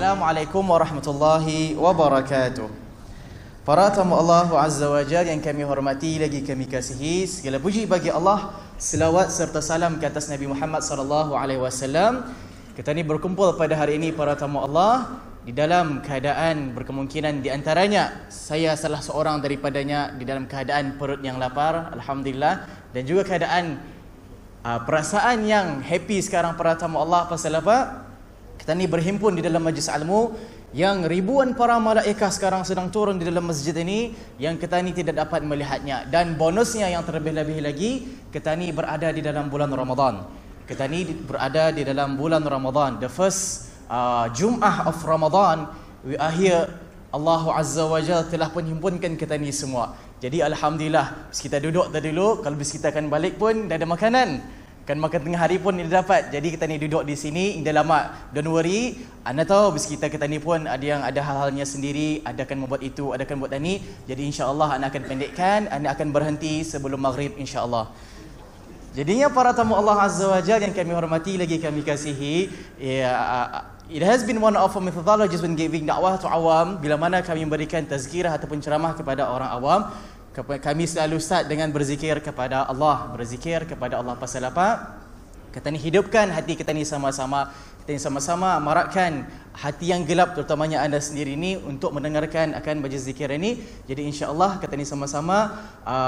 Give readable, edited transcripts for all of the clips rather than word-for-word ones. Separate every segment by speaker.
Speaker 1: Assalamualaikum warahmatullahi wabarakatuh. Para tamu Allah Azza wa Jalla yang kami hormati lagi kami kasihi, segala puji bagi Allah, selawat serta salam ke atas Nabi Muhammad sallallahu alaihi wasallam. Kita ni berkumpul pada hari ini para tamu Allah di dalam keadaan berkemungkinan di antaranya saya salah seorang daripadanya di dalam keadaan perut yang lapar, alhamdulillah, dan juga keadaan perasaan yang happy sekarang para tamu Allah. Pasal apa? Kita ni berhimpun di dalam majlis ilmu yang ribuan para malaikah sekarang sedang turun di dalam masjid ini, yang kita ni tidak dapat melihatnya. Dan bonusnya yang terlebih-lebih lagi, kita ni berada di dalam bulan Ramadan. Kita ni berada di dalam bulan Ramadan, the first Jum'ah of Ramadan. We are here. Allah Azza wa Jalla telah pun himpunkan kita ni semua. Jadi alhamdulillah, bis kita duduk tadi dulu, kalau bis kita akan balik pun dah ada makanan. Kan makan tengah hari pun dia dapat. Jadi kita ni duduk di sini indah lama. Don't worry. Anda tahu bis kita ni pun ada yang ada hal-halnya sendiri, ada akan membuat itu, ada akan buat ini. Jadi insya-Allah anda akan pendekkan, anda akan berhenti sebelum maghrib insya-Allah. Jadinya para tamu Allah Azza wa Jalla yang kami hormati lagi kami kasihi, it has been one of our methodologies when giving dakwah to awam. Bila mana kami memberikan tazkirah ataupun ceramah kepada orang awam, kami selalu start dengan berzikir kepada Allah. Berzikir kepada Allah pasal apa? Kita ni hidupkan hati kita ni sama-sama. Kita ni sama-sama marakkan hati yang gelap, terutamanya anda sendiri ni, untuk mendengarkan akan majlis zikir ini. Jadi insya-Allah kita ni sama-sama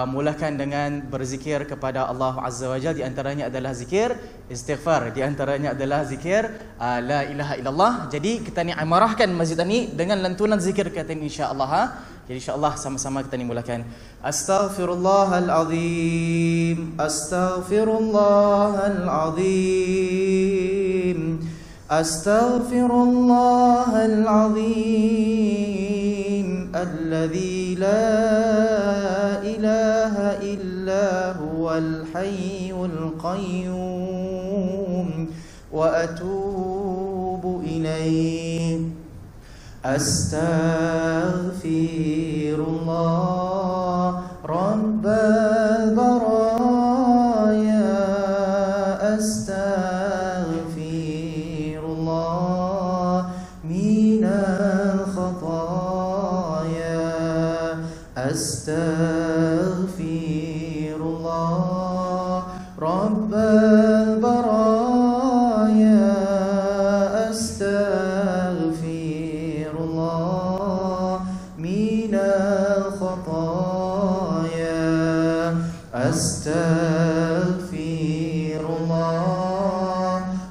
Speaker 1: mulakan dengan berzikir kepada Allah Azza wa Jalla. Di antaranya adalah zikir istighfar, di antaranya adalah zikir la ilaha illallah. Jadi kita ni amarahkan masjid ini dengan lantunan zikir kita ni insya-Allah. Jadi insya-Allah sama-sama kita ni mulakan. Astaghfirullahalazim, astaghfirullahalazim, astaghfirullahalazim, alladzi la ilaha illa huwal hayyul qayyum wa atubu ilaihi. Astaghfirullah Rabbal baraya, astaghfirullah minal khataya, astaghfirullah Rabbal baraya, astaghfirullah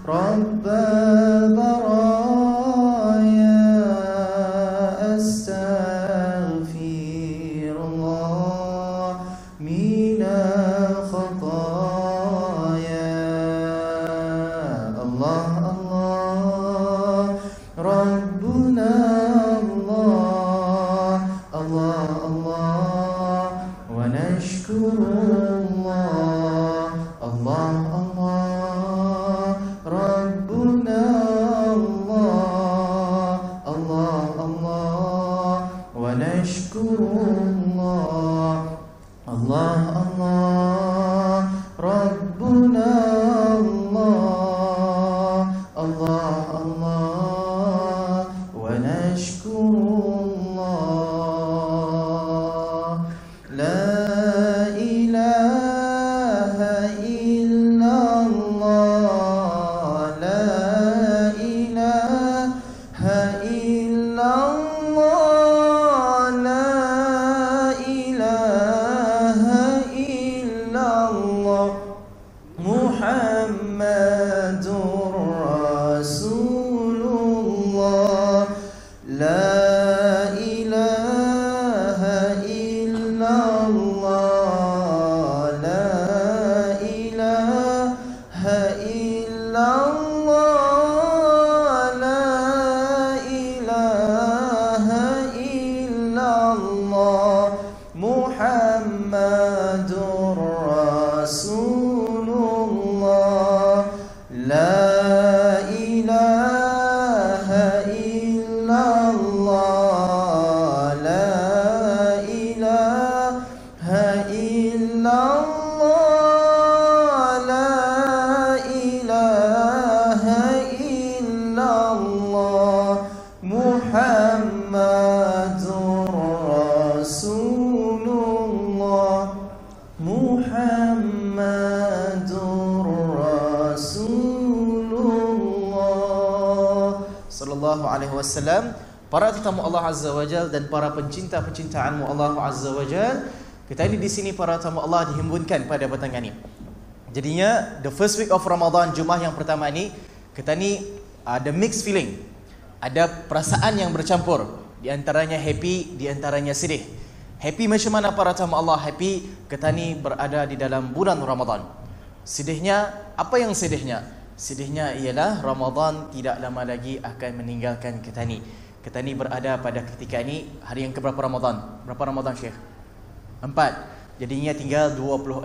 Speaker 1: Rabbal baraya, astaghfirullah minal khataya. Allah Allah Rabbuna Allah, Allah Allah wa nashkurullah, Allah Allah Rabbuna Allah, Allah Allah wa nashkurullah, Allah Allah Rabbuna Allah, Allah Allah wa nashkurullah. La ilaha illallah, la ilaha illallah, la ilaha illallah, Muhammadur Rasulullah. La ilaha illallah, la ilaha illallah, la ilaha illallah, Muhammadur Rasulullah. La ilaha illallah, la ilaha illallah, la ilaha sallallahu alaihi wasallam, para tetamu Allah Azza wa Jal dan para pencinta-pencintaanmu Allah Azza wa Jal, kita ini di sini para tetamu Allah dihimpunkan pada petang ini. Jadinya the first week of Ramadan, Jumaat yang pertama ini, kita ni ada mixed feeling. Ada perasaan yang bercampur, di antaranya happy, di antaranya sedih. Happy macam mana para tetamu Allah? Happy kita ni berada di dalam bulan Ramadan. Sedihnya, apa yang sedihnya? Sedihnya ialah Ramadan tidak lama lagi akan meninggalkan kita ni. Kita ni berada pada ketika ini hari yang keberapa Ramadan? Berapa Ramadan Syekh? 4. Jadinya tinggal 26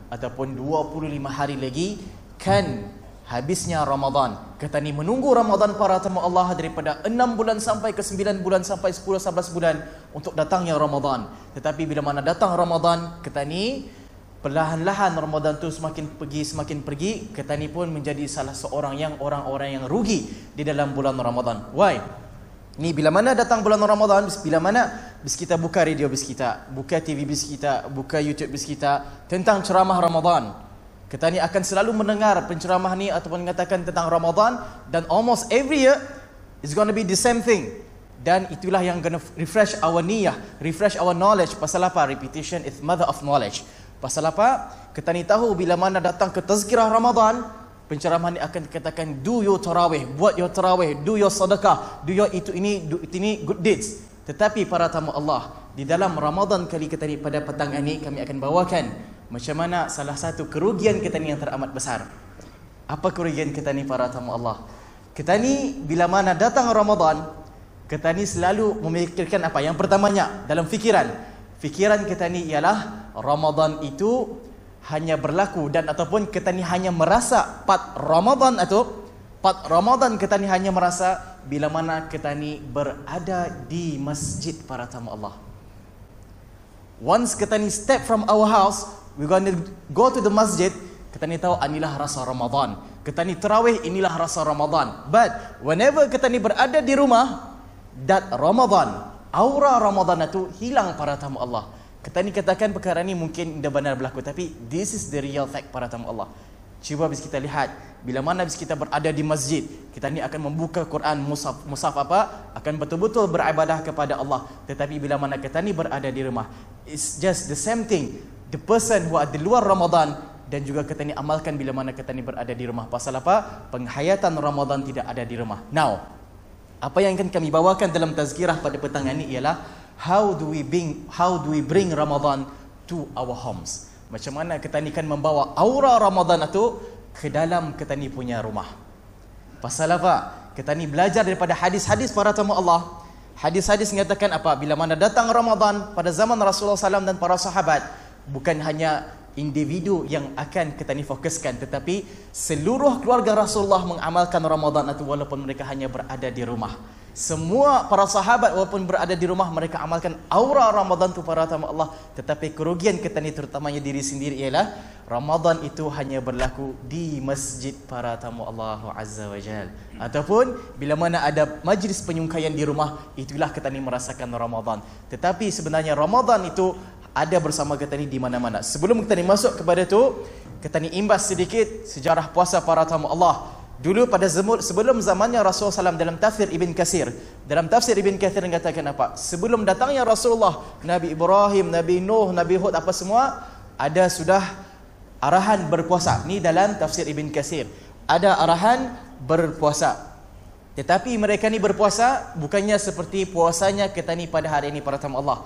Speaker 1: ataupun 25 hari lagi kan habisnya Ramadan. Kita ni menunggu Ramadan para tetamu Allah daripada 6 bulan sampai ke 9 bulan sampai 10-11 bulan untuk datangnya Ramadan. Tetapi bila mana datang Ramadan, kita ni perlahan-lahan Ramadan tu semakin pergi, kita ni pun menjadi salah seorang orang-orang yang rugi di dalam bulan Ramadan. Why? Ni bila mana datang bulan Ramadan, bila mana bis kita buka radio bis kita, buka TV bis kita, buka YouTube bis kita tentang ceramah Ramadan. Kita ni akan selalu mendengar penceramah ni ataupun mengatakan tentang Ramadan, dan almost every year is going to be the same thing. Dan itulah yang going to refresh our niyah, refresh our knowledge. Pasal apa? Repetition is mother of knowledge. Pasal apa? Kita ni tahu bila mana datang ke tazkirah Ramadan, penceramah ni akan katakan do your tarawih, buat your tarawih, do your sedekah, do your itu ini good deeds. Tetapi para tamu Allah, di dalam Ramadan kali kita ni pada petang ini kami akan bawakan macam mana salah satu kerugian kita ni yang teramat besar. Apa kerugian kita ni para tamu Allah? Kita ni bila mana datang Ramadan, kita ni selalu memikirkan apa? Yang pertamanya dalam fikiran kita ni ialah Ramadan itu hanya berlaku dan ataupun kita ni hanya merasa part Ramadan kita ni hanya merasa bila mana kita ni berada di masjid para tamu Allah. Once kita ni step from our house, we gonna go to the masjid, kita ni tahu inilah rasa Ramadan. Kita ni tarawih, inilah rasa Ramadan. But whenever kita ni berada di rumah, that Ramadan, aura Ramadan itu hilang para tamu Allah. Kita ni katakan perkara ni mungkin dah benar berlaku, tapi this is the real fact para tamu Allah. Cuba bis kita lihat, bila mana bis kita berada di masjid, kita ni akan membuka Quran, mushaf apa, akan betul-betul beribadah kepada Allah. Tetapi bila mana kita ni berada di rumah, it's just the same thing. The person who ada di luar Ramadan dan juga kita ni amalkan bila mana kita ni berada di rumah. Pasal apa? Penghayatan Ramadan tidak ada di rumah. Now, apa yang akan kami bawakan dalam tazkirah pada petang ini ialah how do we bring Ramadan to our homes. Macam mana kita ni kan membawa aura Ramadan itu ke dalam kita ni punya rumah. Pasal apa? Kita ni belajar daripada hadis-hadis para tamu Allah. Hadis-hadis mengatakan apa? Bila mana datang Ramadan pada zaman Rasulullah SAW dan para sahabat, bukan hanya individu yang akan kita ni fokuskan, tetapi seluruh keluarga Rasulullah mengamalkan Ramadan itu walaupun mereka hanya berada di rumah. Semua para sahabat walaupun berada di rumah, mereka amalkan aura Ramadan itu para tamu Allah. Tetapi kerugian kita ni terutamanya diri sendiri ialah Ramadan itu hanya berlaku di masjid para tamu Allah Azza wa Jal. Ataupun bila mana ada majlis penyungkaian di rumah, itulah kita ni merasakan Ramadan. Tetapi sebenarnya Ramadan itu ada bersama kita ni di mana-mana. Sebelum kita ni masuk kepada tu, kita ni imbas sedikit sejarah puasa para tamu Allah. Dulu pada sebelum zamannya Rasulullah SAW, dalam tafsir Ibn Katsir mengatakan apa? Sebelum datangnya Rasulullah, Nabi Ibrahim, Nabi Nuh, Nabi Hud apa semua, ada sudah arahan berpuasa. Ni dalam tafsir Ibn Katsir. Ada arahan berpuasa. Tetapi mereka ni berpuasa bukannya seperti puasanya kita ni pada hari ini para tamu Allah.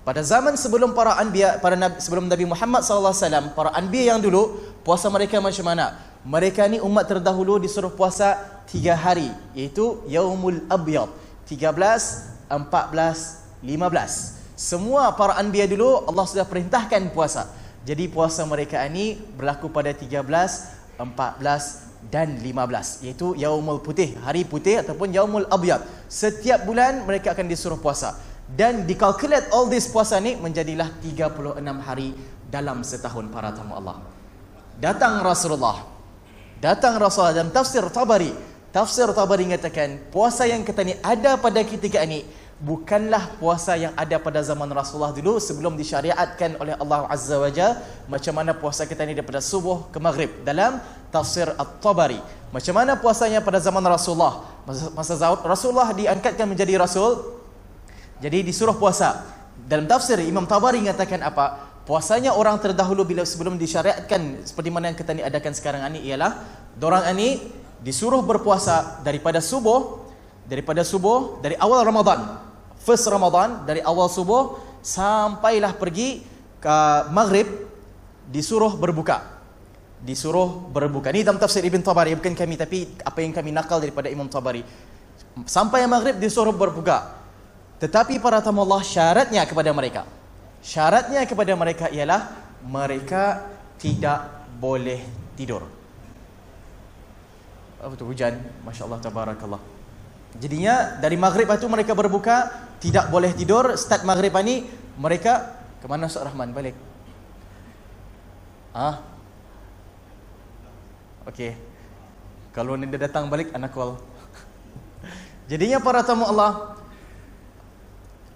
Speaker 1: Pada zaman sebelum para anbiya, sebelum Nabi Muhammad SAW, para anbiya yang dulu, puasa mereka macam mana? Mereka ni umat terdahulu disuruh puasa 3 hari, iaitu Yaumul Abyad, 13, 14, 15. Semua para anbiya dulu Allah sudah perintahkan puasa. Jadi puasa mereka ini berlaku pada 13, 14 dan 15, iaitu Yaumul Putih, hari putih ataupun Yaumul Abyad. Setiap bulan mereka akan disuruh puasa. Dan dikalkulate all this puasa ni menjadilah 36 hari dalam setahun para tamu Allah. Datang Rasulullah dalam tafsir Tabari. Tafsir Tabari mengatakan puasa yang kita ni ada pada ketika ini bukanlah puasa yang ada pada zaman Rasulullah dulu sebelum disyariatkan oleh Allah Azza wa Jalla. Macam mana puasa kita ni daripada subuh ke maghrib dalam tafsir At-Tabari. Macam mana puasanya pada zaman Rasulullah? masa Rasulullah diangkatkan menjadi Rasul, jadi disuruh puasa. Dalam tafsir Imam Tabari mengatakan apa? Puasanya orang terdahulu bila sebelum disyariatkan seperti mana yang kita ni adakan sekarang ini ialah dorang ini disuruh berpuasa daripada subuh dari awal Ramadan, first Ramadan, dari awal subuh sampailah pergi ke maghrib disuruh berbuka. Ini dalam tafsir Ibn Tabari, bukan kami, tapi apa yang kami nakal daripada Imam Tabari. Sampai maghrib disuruh berbuka. Tetapi para tamu Allah, syaratnya kepada mereka ialah mereka tidak boleh tidur. Apa tu, hujan? Masya Allah, tabarakallah. Jadinya dari maghrib itu mereka berbuka, tidak boleh tidur. Start maghrib ini mereka ke mana? Ustaz Rahman balik. Okey. Kalau dia datang balik, anak call. Jadinya para tamu Allah,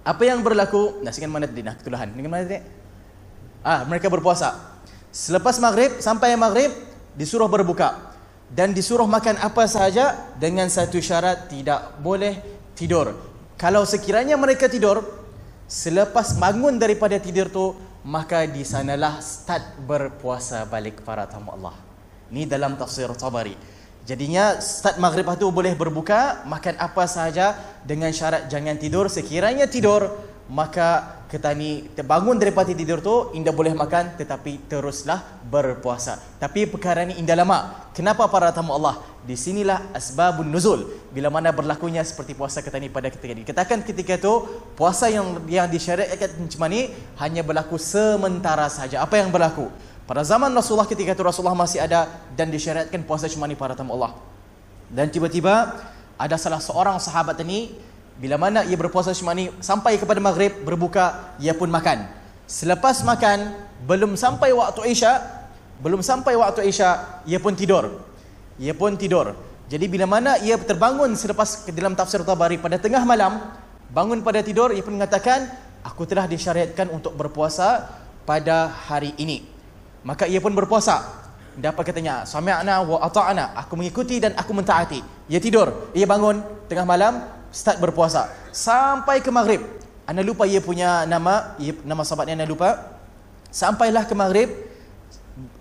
Speaker 1: apa yang berlaku? Nasikan mana tadi? Ketulahan. Dengan mana tadi? Mereka berpuasa. Selepas maghrib, sampai maghrib disuruh berbuka dan disuruh makan apa sahaja dengan satu syarat, tidak boleh tidur. Kalau sekiranya mereka tidur, selepas bangun daripada tidur tu, maka di sanalah start berpuasa balik para tamu Allah. Ini dalam tafsir Tabari. Jadinya start maghrib itu boleh berbuka, makan apa sahaja dengan syarat jangan tidur. Sekiranya tidur, maka kita ni terbangun daripada tidur tu, indah boleh makan tetapi teruslah berpuasa. Tapi perkara ni indah lama. Kenapa para tamu Allah? Di sinilah asbabun nuzul. Bila mana berlakunya seperti puasa kita ni pada ketika ini. Katakan ketika tu puasa yang disyariatkan macam ni hanya berlaku sementara saja. Apa yang berlaku? Pada zaman Rasulullah, ketika itu Rasulullah masih ada dan disyariatkan puasa cuma ni para tamu Allah. Dan tiba-tiba ada salah seorang sahabat ini, bila mana ia berpuasa cuma ni sampai kepada maghrib, berbuka, ia pun makan. Selepas makan, belum sampai waktu Isya, ia pun tidur. Jadi bila mana ia terbangun selepas, dalam tafsir Tabari, pada tengah malam, bangun pada tidur, ia pun mengatakan, aku telah disyariatkan untuk berpuasa pada hari ini. Maka ia pun berpuasa. Dia apa katanya? Sami'na wa ata'na. Aku mengikuti dan aku mentaati. Ia tidur, ia bangun tengah malam, start berpuasa sampai ke maghrib. Ana lupa ia punya nama, nama sahabatnya ana lupa. Sampailah ke maghrib.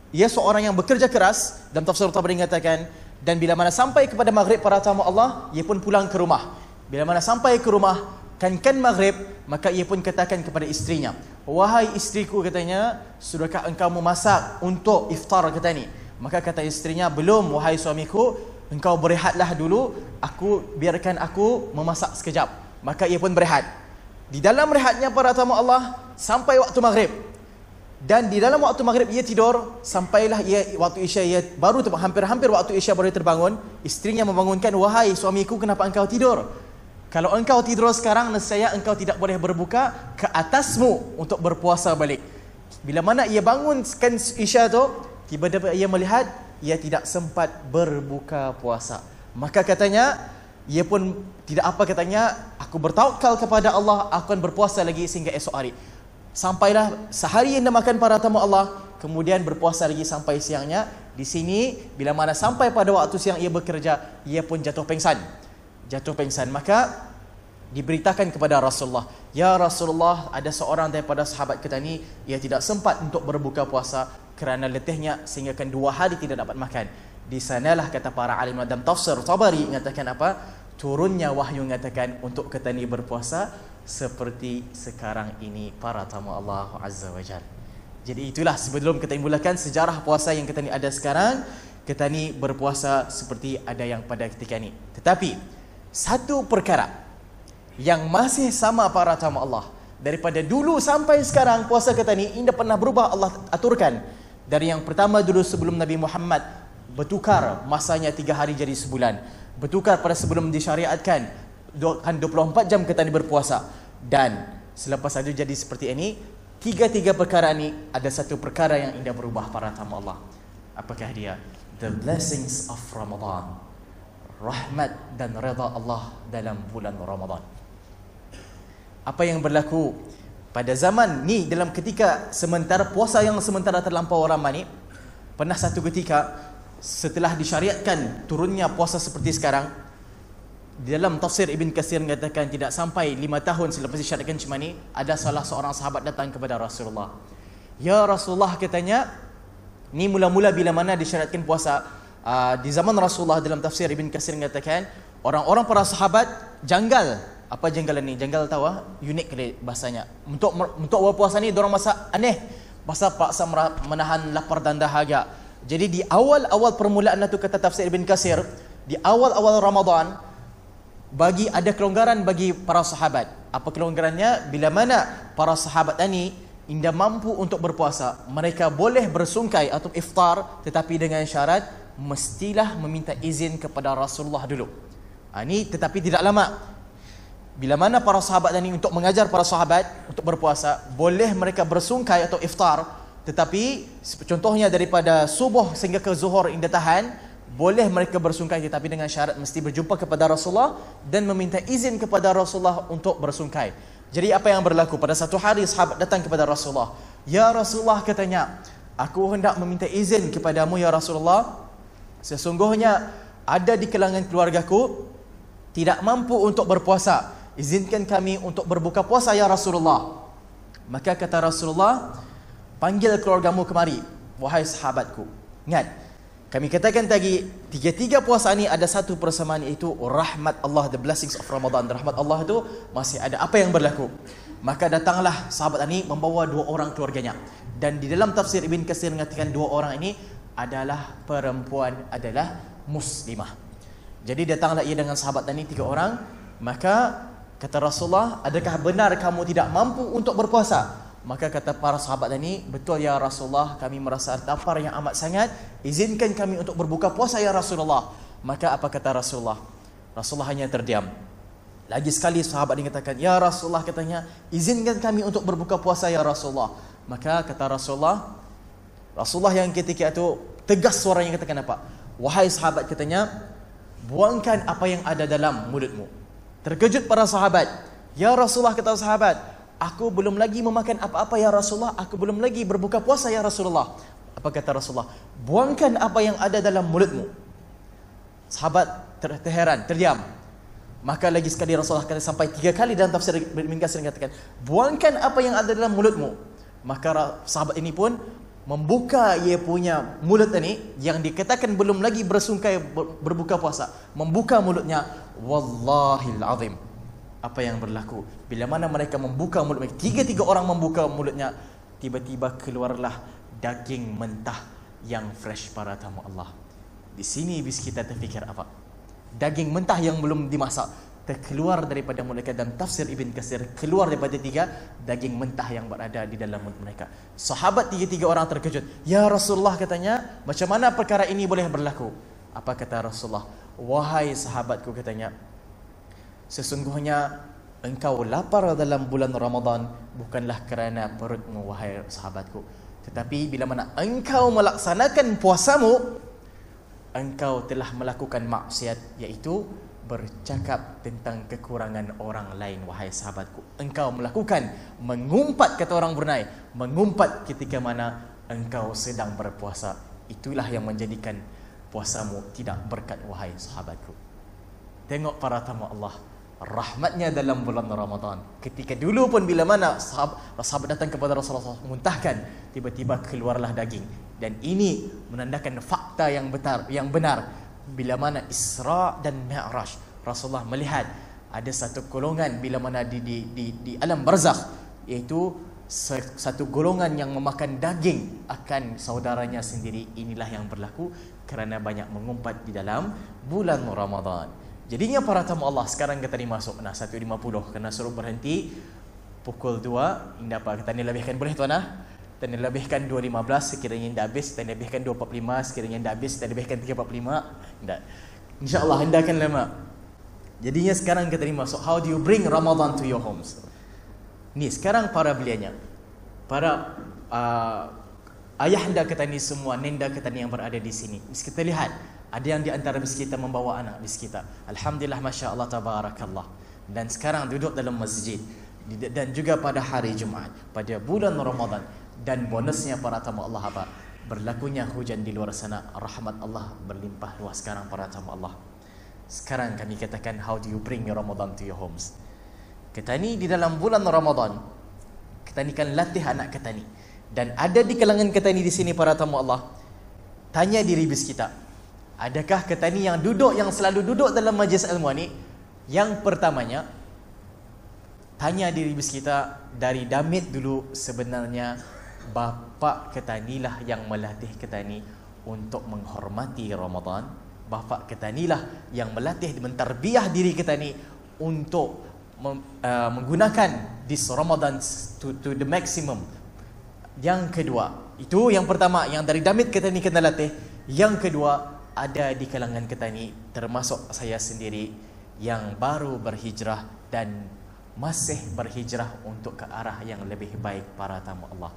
Speaker 1: Ia seorang yang bekerja keras, dalam tafsir Tabari mengatakan, dan bila mana sampai kepada maghrib para tamu Allah, ia pun pulang ke rumah. Bila mana sampai ke rumah, kan maghrib, maka ia pun katakan kepada istrinya, wahai istriku, katanya, sudahkah engkau memasak untuk iftar, kata ni. Maka kata istrinya, belum wahai suamiku, engkau berehatlah dulu, biarkan aku memasak sekejap. Maka ia pun berehat. Di dalam rehatnya para tamu Allah, sampai waktu maghrib. Dan di dalam waktu maghrib ia tidur, sampailah waktu Isya, ia baru hampir waktu Isya baru terbangun. Istrinya membangunkan, wahai suamiku, kenapa engkau tidur? Kalau engkau tidur sekarang, nescaya engkau tidak boleh berbuka, ke atasmu untuk berpuasa balik. Bila mana ia bangunkan Isya tu, tiba-tiba ia melihat ia tidak sempat berbuka puasa. Maka katanya, ia pun tidak apa, katanya, aku bertawakal kepada Allah, aku akan berpuasa lagi sehingga esok hari. Sampailah sehari yang makan para tamu Allah, kemudian berpuasa lagi sampai siangnya. Di sini bila mana sampai pada waktu siang ia bekerja, ia pun jatuh pingsan. Maka diberitakan kepada Rasulullah, ya Rasulullah, ada seorang daripada sahabat kita ni, ia tidak sempat untuk berbuka puasa kerana letihnya, sehingga kan 2 hari tidak dapat makan. Di sanalah kata para alim dalam tafsir Tabari mengatakan apa? Turunnya wahyu mengatakan untuk kita ni berpuasa seperti sekarang ini para tamu Allah Azza wa Jalla. Jadi itulah sebelum kita mulakan sejarah puasa yang kita ni ada sekarang, kita ni berpuasa seperti ada yang pada ketika ni. Tetapi satu perkara yang masih sama para tamu Allah, daripada dulu sampai sekarang puasa kita ni tidak pernah berubah. Allah aturkan dari yang pertama dulu sebelum Nabi Muhammad bertukar masanya 3 hari jadi sebulan, bertukar pada sebelum disyariatkan 24 jam kita ni berpuasa, dan selepas itu jadi seperti ini. Tiga perkara ni ada satu perkara yang tidak berubah para tamu Allah. Apakah dia? The blessings of Ramadan, rahmat dan redha Allah dalam bulan Ramadan. Apa yang berlaku pada zaman ni, dalam ketika sementara puasa yang sementara terlampau Ramadan ni, pernah satu ketika setelah disyariatkan turunnya puasa seperti sekarang, Di dalam tafsir Ibn Katsir mengatakan tidak sampai 5 tahun selepas disyariatkan macam ni, ada salah seorang sahabat datang kepada Rasulullah. Ya Rasulullah, katanya, ni mula-mula bila mana disyariatkan puasa. Di zaman Rasulullah, dalam tafsir Ibn Katsir mengatakan orang-orang para sahabat janggal. Apa janggalan ni? Janggal tahu unik kali bahasanya. Untuk berpuasa ni diorang masa aneh. Masa paksa menahan lapar dan dahaga. Jadi di awal-awal permulaan tu kata tafsir Ibn Katsir, di awal-awal Ramadan ada kelonggaran bagi para sahabat. Apa kelonggarannya? Bila mana para sahabat ini tidak mampu untuk berpuasa, mereka boleh bersungkai atau iftar, tetapi dengan syarat mestilah meminta izin kepada Rasulullah dulu. Ini tetapi tidak lama. Bila mana para sahabat ini untuk mengajar para sahabat untuk berpuasa, boleh mereka bersungkai atau iftar, tetapi contohnya daripada subuh sehingga ke zuhur indah tahan, boleh mereka bersungkai, tetapi dengan syarat mesti berjumpa kepada Rasulullah dan meminta izin kepada Rasulullah untuk bersungkai. Jadi apa yang berlaku? Pada satu hari sahabat datang kepada Rasulullah. Ya Rasulullah, katanya, aku hendak meminta izin kepadamu ya Rasulullah. Sesungguhnya ada di kalangan keluargaku tidak mampu untuk berpuasa. Izinkan kami untuk berbuka puasa ya Rasulullah. Maka kata Rasulullah, panggil keluargamu kemari, wahai sahabatku. Ingat, kami katakan tadi, tiga-tiga puasa ni ada satu persamaan, iaitu rahmat Allah, the blessings of Ramadan. Rahmat Allah itu masih ada. Apa yang berlaku? Maka datanglah sahabat ini membawa 2 orang keluarganya. Dan di dalam tafsir Ibn Katsir mengatakan 2 orang ini adalah perempuan, adalah muslimah. Jadi datanglah ia dengan sahabat ini 3 orang. Maka kata Rasulullah, adakah benar kamu tidak mampu untuk berpuasa? Maka kata para sahabat ini, betul ya Rasulullah, kami merasa lapar yang amat sangat, izinkan kami untuk berbuka puasa ya Rasulullah. Maka apa kata Rasulullah? Rasulullah hanya terdiam. Lagi sekali sahabat ini katakan, ya Rasulullah, katanya, izinkan kami untuk berbuka puasa ya Rasulullah. Maka kata Rasulullah yang ketika itu tegas suaranya katakan apa? Wahai sahabat, katanya, buangkan apa yang ada dalam mulutmu. Terkejut para sahabat. Ya Rasulullah, kata sahabat, aku belum lagi memakan apa-apa ya Rasulullah, aku belum lagi berbuka puasa ya Rasulullah. Apa kata Rasulullah? Buangkan apa yang ada dalam mulutmu. Sahabat terheran, terdiam. Maka lagi sekali Rasulullah kata sampai 3 kali dalam tafsir Ibn Katsir mengatakan, buangkan apa yang ada dalam mulutmu. Maka sahabat ini pun membuka ia punya mulut ini yang dikatakan belum lagi bersungkai berbuka puasa. Membuka mulutnya, wallahil azim. Apa yang berlaku? Bila mana mereka membuka mulut mereka, 3 orang membuka mulutnya, tiba-tiba keluarlah daging mentah yang fresh para tamu Allah. Di sini bis kita terfikir apa? Daging mentah yang belum dimasak terkeluar daripada mulut mereka. Dan tafsir Ibn Katsir, keluar daripada 3 daging mentah yang berada di dalam mulut mereka. Sahabat 3 orang terkejut. Ya Rasulullah, katanya, macam mana perkara ini boleh berlaku? Apa kata Rasulullah? Wahai sahabatku, katanya, sesungguhnya engkau lapar dalam bulan Ramadan bukanlah kerana perutmu, wahai sahabatku, tetapi bila mana engkau melaksanakan puasamu, engkau telah melakukan maksiat, iaitu bercakap tentang kekurangan orang lain, wahai sahabatku. Engkau melakukan, mengumpat, kata orang Brunei, mengumpat ketika mana engkau sedang berpuasa. Itulah yang menjadikan puasamu tidak berkat, wahai sahabatku. Tengok para tamu Allah, rahmatnya dalam bulan Ramadan. Ketika dulu pun bila mana sahabat datang kepada Rasulullah muntahkan, tiba-tiba keluarlah daging. Dan ini menandakan fakta yang benar. Bila mana Isra dan Mi'raj, Rasulullah melihat ada satu golongan bila mana di alam barzakh, iaitu satu golongan yang memakan daging akan saudaranya sendiri. Inilah yang berlaku kerana banyak mengumpat di dalam bulan Ramadan. Jadinya para tamu Allah, sekarang kita ni masuk 1.50 kena suruh berhenti pukul 2. Indah apa? Kita ni lebihkan boleh tuan Kita ni lebihkan 2.15 sekiranya dah habis. Kita ni lebihkan 2.45 sekiranya dah habis. Kita lebihkan 3.45. Indah. InsyaAllah anda akan lama. Jadinya sekarang kita ni masuk, how do you bring Ramadan to your homes? Ni sekarang para belianya, para ayah anda kita ni semua, nenda kita ni yang berada di sini. Kita lihat, ada yang di antara bis kita membawa anak bis kita. Alhamdulillah, Masya Allah, Tabarakallah. Dan sekarang duduk dalam masjid. Dan juga pada hari Jumaat, pada bulan Ramadan. Dan bonusnya para tamu Allah apa? Berlakunya hujan di luar sana. Rahmat Allah berlimpah luas sekarang para tamu Allah. Sekarang kami katakan, how do you bring your Ramadan to your homes? Kita ni di dalam bulan Ramadan, kita ni kan latih anak kita ni. Dan ada di kalangan kita ni di sini para tamu Allah, tanya diri bis kita, adakah kita ni yang selalu duduk dalam majlis ilmu ni? Yang pertamanya, tanya diri bis kita dari damit dulu, sebenarnya bapa kita ni lah yang melatih kita ni untuk menghormati Ramadan. Bapa kita ni lah yang melatih, mentarbiah diri kita ni untuk menggunakan this Ramadan to the maximum. Yang kedua, itu yang pertama, yang dari damit kita ni kena latih. Yang kedua, ada di kalangan kita ni, termasuk saya sendiri, yang baru berhijrah dan masih berhijrah untuk ke arah yang lebih baik para tamu Allah.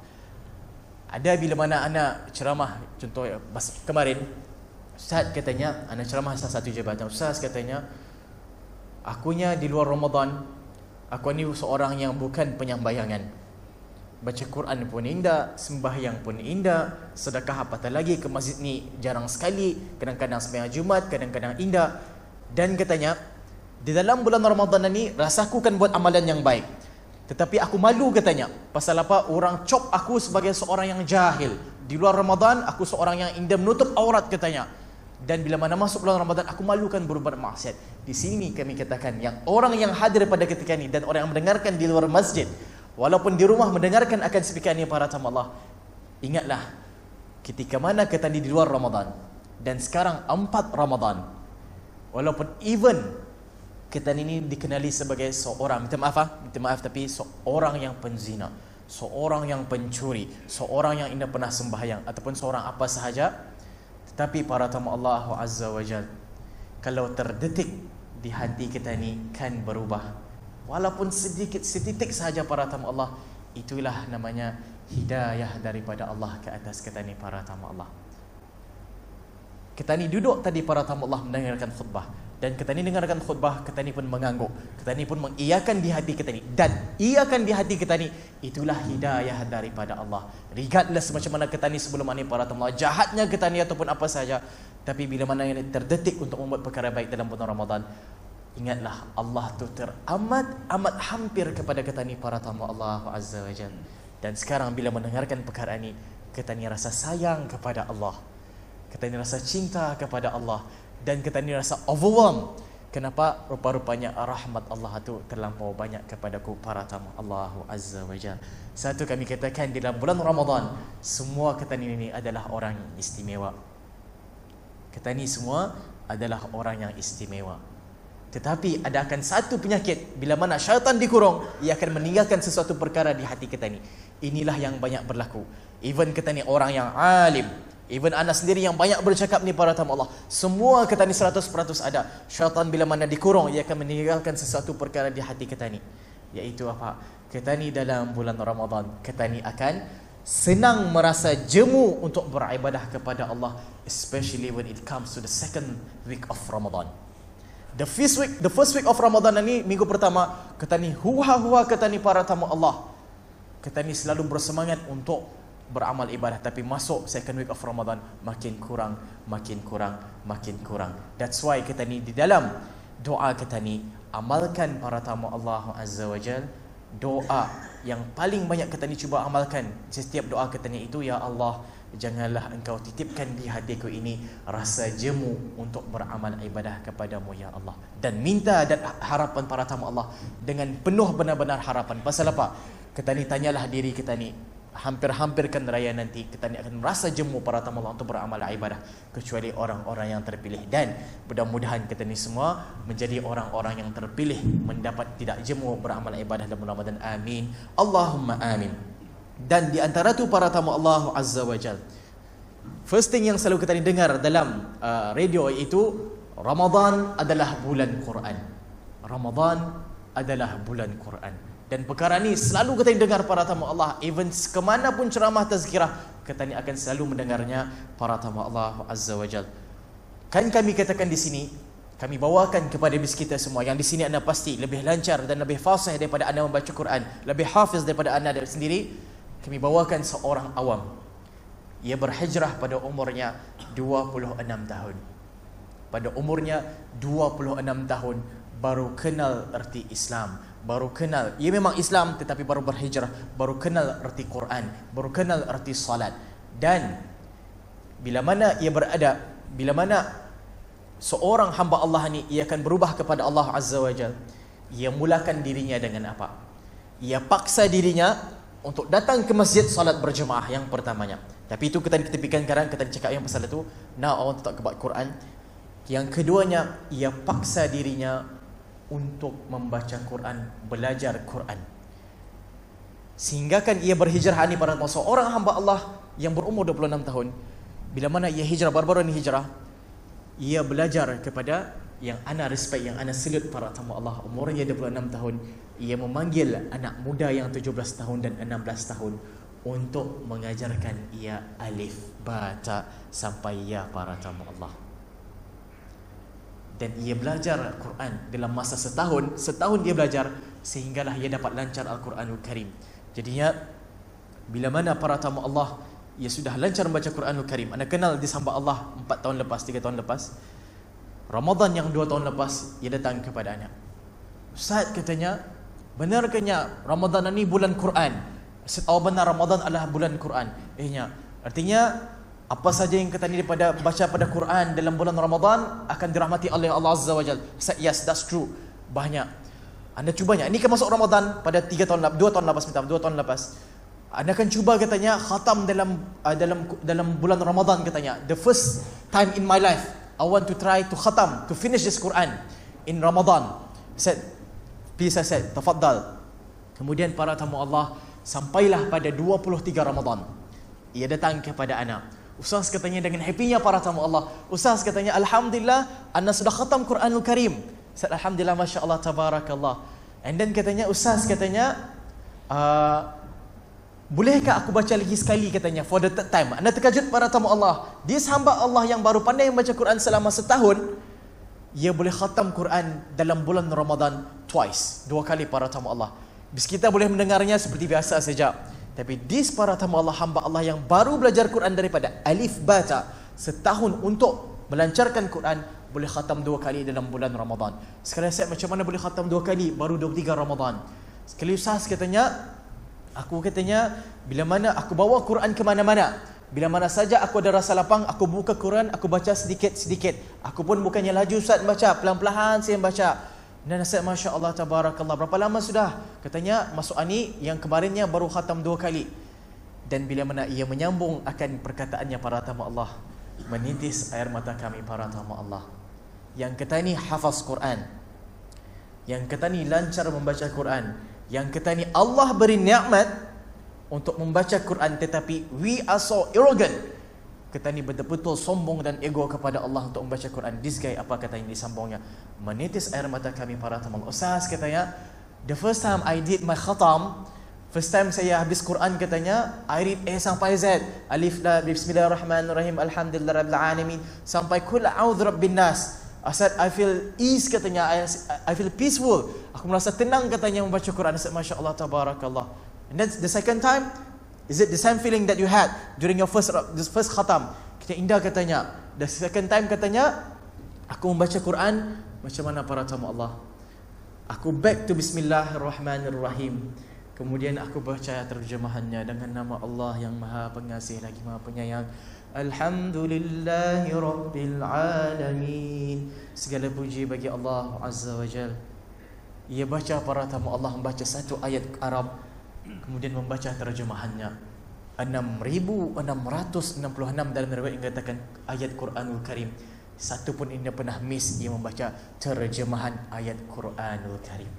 Speaker 1: Ada bila mana anak ceramah, contoh kemarin Ustaz katanya, anak ceramah salah satu jabatan, Ustaz katanya, akunya di luar Ramadan, aku ni seorang yang bukan penyambayangan, baca Quran pun indah, sembahyang pun indah, sedekah apatah lagi, ke masjid ni jarang sekali, kadang-kadang sembahyang Jumat, kadang-kadang indah. Dan katanya, di dalam bulan Ramadan ni rasaku kan buat amalan yang baik, tetapi aku malu katanya. Pasal apa? Orang cop aku sebagai seorang yang jahil. Di luar Ramadan aku seorang yang indah, menutup aurat katanya. Dan bila mana masuk bulan Ramadan aku malukan berbuat maksiat. Di sini kami katakan, yang orang yang hadir pada ketika ini dan orang yang mendengarkan di luar masjid, walaupun di rumah mendengarkan akan speaker ini para tamu Allah, ingatlah ketika mana kita di luar Ramadan dan sekarang 4 Ramadan, walaupun even kita ini dikenali sebagai seorang, minta maaf tapi seorang yang penzina, seorang yang pencuri, seorang yang tidak pernah sembahyang, ataupun seorang apa sahaja. Tetapi para tamu Allah Azza wa Jal, kalau terdetik di hati kita ni kan berubah, walaupun sedikit setitik sahaja para tamu Allah, itulah namanya hidayah daripada Allah ke atas kita ni para tamu Allah. Kita ni duduk tadi para tamu Allah mendengarkan khutbah, dan kita ni dengarkan khutbah, kita ni pun mengangguk, kita ni pun mengiyakan di hati kita ni, dan iyakan di hati kita ni, itulah hidayah daripada Allah. Regardless macam mana kita ni sebelum ni para tamu Allah, jahatnya kita ni ataupun apa saja, tapi bila mana yang terdetik untuk membuat perkara baik dalam bulan Ramadan, ingatlah Allah tu teramat hampir kepada kita ni para tamu Allah Azza wa Jalla. Dan sekarang bila mendengarkan perkara ni, kita ni rasa sayang kepada Allah, kita ni rasa cinta kepada Allah, dan kita ni rasa overwhelmed. Kenapa? Rupa-rupanya rahmat Allah tu terlampau banyak kepadaku para tamu Allah Azza wa Jalla. Satu kami katakan, di dalam bulan Ramadan semua kita ni adalah orang yang istimewa. Kita ni semua adalah orang yang istimewa. Tetapi ada akan satu penyakit, bila mana syaitan dikurung, ia akan meninggalkan sesuatu perkara di hati kita ni. Inilah yang banyak berlaku. Even kita ni orang yang alim, even anak sendiri yang banyak bercakap ni para tamu Allah, semua kita ni 100% ada. Syaitan bila mana dikurung, ia akan meninggalkan sesuatu perkara di hati kita ni. Iaitu apa? Kita ni dalam bulan Ramadan, kita ni akan senang merasa jemu untuk beribadah kepada Allah, especially when it comes to the second week of Ramadan. The first week of Ramadan ni, minggu pertama, kita ni huwa kita ni para tamu Allah, kita ni selalu bersemangat untuk beramal ibadah. Tapi masuk second week of Ramadan, makin kurang. That's why kita ni di dalam doa kita ni, amalkan para tamu Allah Azza wa Jal, doa yang paling banyak kita ni cuba amalkan. Setiap doa kita ni itu, ya Allah, janganlah engkau titipkan di hatiku ini rasa jemu untuk beramal ibadah kepadamu ya Allah. Dan minta dan harapan para tamu Allah dengan penuh benar-benar harapan. Pasal apa? Kita ni tanyalah diri kita ni, hampir-hampirkan raya nanti, kita ni akan merasa jemu para tamu Allah untuk beramal ibadah, kecuali orang-orang yang terpilih. Dan mudah-mudahan kita ni semua menjadi orang-orang yang terpilih, mendapat tidak jemu beramal ibadah dalam Ramadan. Amin, Allahumma amin. Dan di antara tu para tamu Allah Azza wa Jal, first thing yang selalu kita ni dengar dalam radio itu, Ramadan adalah bulan Quran. Ramadan adalah bulan Quran. Dan perkara ni selalu kita dengar para tamu Allah, even kemana pun ceramah tazkirah, kita ni akan selalu mendengarnya para tamu Allah Azza wa Jal. Kan kami katakan di sini, kami bawakan kepada bis kita semua, yang di sini anda pasti lebih lancar dan lebih fasih daripada anda membaca Quran, lebih hafiz daripada anda sendiri. Kami bawakan seorang awam, ia berhijrah pada umurnya 26 tahun. pada umurnya 26 tahun baru kenal erti Islam, baru kenal, ia memang Islam tetapi baru berhijrah, baru kenal erti Quran, baru kenal erti salat. Dan bila mana ia berada, bila mana seorang hamba Allah ni ia akan berubah kepada Allah Azza wa Jal, ia mulakan dirinya dengan apa? Ia paksa dirinya untuk datang ke masjid salat berjemaah yang pertamanya. Tapi itu kita ketepikan sekarang, kita cakap yang pasal itu. Now I want to talk about Quran. Yang keduanya, ia paksa dirinya untuk membaca Quran, belajar Quran. Sehingga kan ia berhijrah ni pada seorang hamba Allah yang berumur 26 tahun. Bila mana ia hijrah, baru-baru ni hijrah, ia belajar kepada yang ana respect, yang ana salute para tamu Allah, umurnya 26 tahun. Ia memanggil anak muda yang 17 tahun dan 16 tahun untuk mengajarkan ia alif, baca sampai ya para tamu Allah. Dan ia belajar Quran dalam masa setahun dia belajar sehinggalah ia dapat lancar Al-Quranul Karim. Jadinya bila mana para tamu Allah ia sudah lancar membaca Quranul Karim, anda kenal di hamba Allah 4 tahun lepas, 3 tahun lepas, Ramadan yang 2 tahun lepas, ia datang kepada anak. Ustaz katanya, benarkah Ramadan ini bulan Quran? Ustaz, oh benar, Ramadan adalah bulan Quran. Artinya apa saja yang kita ni daripada baca pada Quran dalam bulan Ramadan akan dirahmati oleh Allah Azza wa Jal. Yes, that's true. Banyak. Anda cubanya. Ini kan masuk Ramadan pada 2 tahun lepas. Anda akan cuba katanya khatam dalam bulan Ramadan katanya. The first time in my life I want to try to khatam, to finish this Quran in Ramadan. Said, please, I said, tafaddal. Kemudian para tamu Allah sampailah pada 23 Ramadan. Ia datang kepada anak. Ustaz katanya dengan happynya para tamu Allah. Ustaz katanya, alhamdulillah, anda sudah khatam Quranul Karim. Ustaz, alhamdulillah, masya Allah, tabarakallah. And then katanya, Ustaz katanya, bolehkah aku baca lagi sekali katanya, for the third time. Anda terkejut para tamu Allah. Dia hamba Allah yang baru pandai membaca Quran selama setahun, ia boleh khatam Quran dalam bulan Ramadan twice, 2 kali para tamu Allah. Bis kita boleh mendengarnya seperti biasa saja. Tapi dis para tamu Allah, hamba Allah yang baru belajar Quran daripada alif baca, setahun untuk melancarkan Quran, boleh khatam 2 kali dalam bulan Ramadan. Sekarang saya macam mana boleh khatam 2 kali baru 23 Ramadan? Sekali Ustaz katanya, aku katanya, bila mana aku bawa Quran ke mana-mana, bila mana saja aku ada rasa lapang, aku buka Quran, aku baca sedikit-sedikit. Aku pun bukannya laju Ustaz baca, pelan-pelan saya baca. Dan Ustaz, masya Allah, tabarakallah, berapa lama sudah? Katanya, masuk ani yang kemarinnya baru khatam 2 kali. Dan bila mana ia menyambung akan perkataannya para tamu Allah, menitis air mata kami para tamu Allah. Yang kita ni hafaz Quran, yang kita ni lancar membaca Quran, yang kita ni Allah beri nikmat untuk membaca Quran, tetapi we are so arrogant. Kita ni betul-betul sombong dan ego kepada Allah untuk membaca Quran. This guy, apa kata yang disambungnya? Menitis air mata kami para tamu. Ustaz katanya, the first time I did my khatam, first time saya habis Quran katanya, I read A sampai Z, alif lam bismillahirrahmanirrahim, alhamdulillahirabbil alamin, sampai kul a'udzu rabbin nas. I said I feel ease katanya, I feel peaceful. Aku merasa tenang katanya membaca Quran. Masya Allah, tabarakallah. And then the second time, is it the same feeling that you had during your first khatam? Kita indah katanya. The second time katanya, aku membaca Quran macam mana para tamu Allah? Aku back to bismillahirrahmanirrahim. Kemudian aku baca terjemahannya dengan nama Allah yang Maha Pengasih lagi Maha Penyayang. Alhamdulillahi Rabbil Alamin. Segala puji bagi Allah Azza wa Jal. Ia baca para tamu Allah, membaca satu ayat Arab, kemudian membaca terjemahannya. 6,666 dalam riwayat yang katakan ayat Quranul Karim. Satu pun tidak pernah miss dia membaca terjemahan ayat Quranul Karim.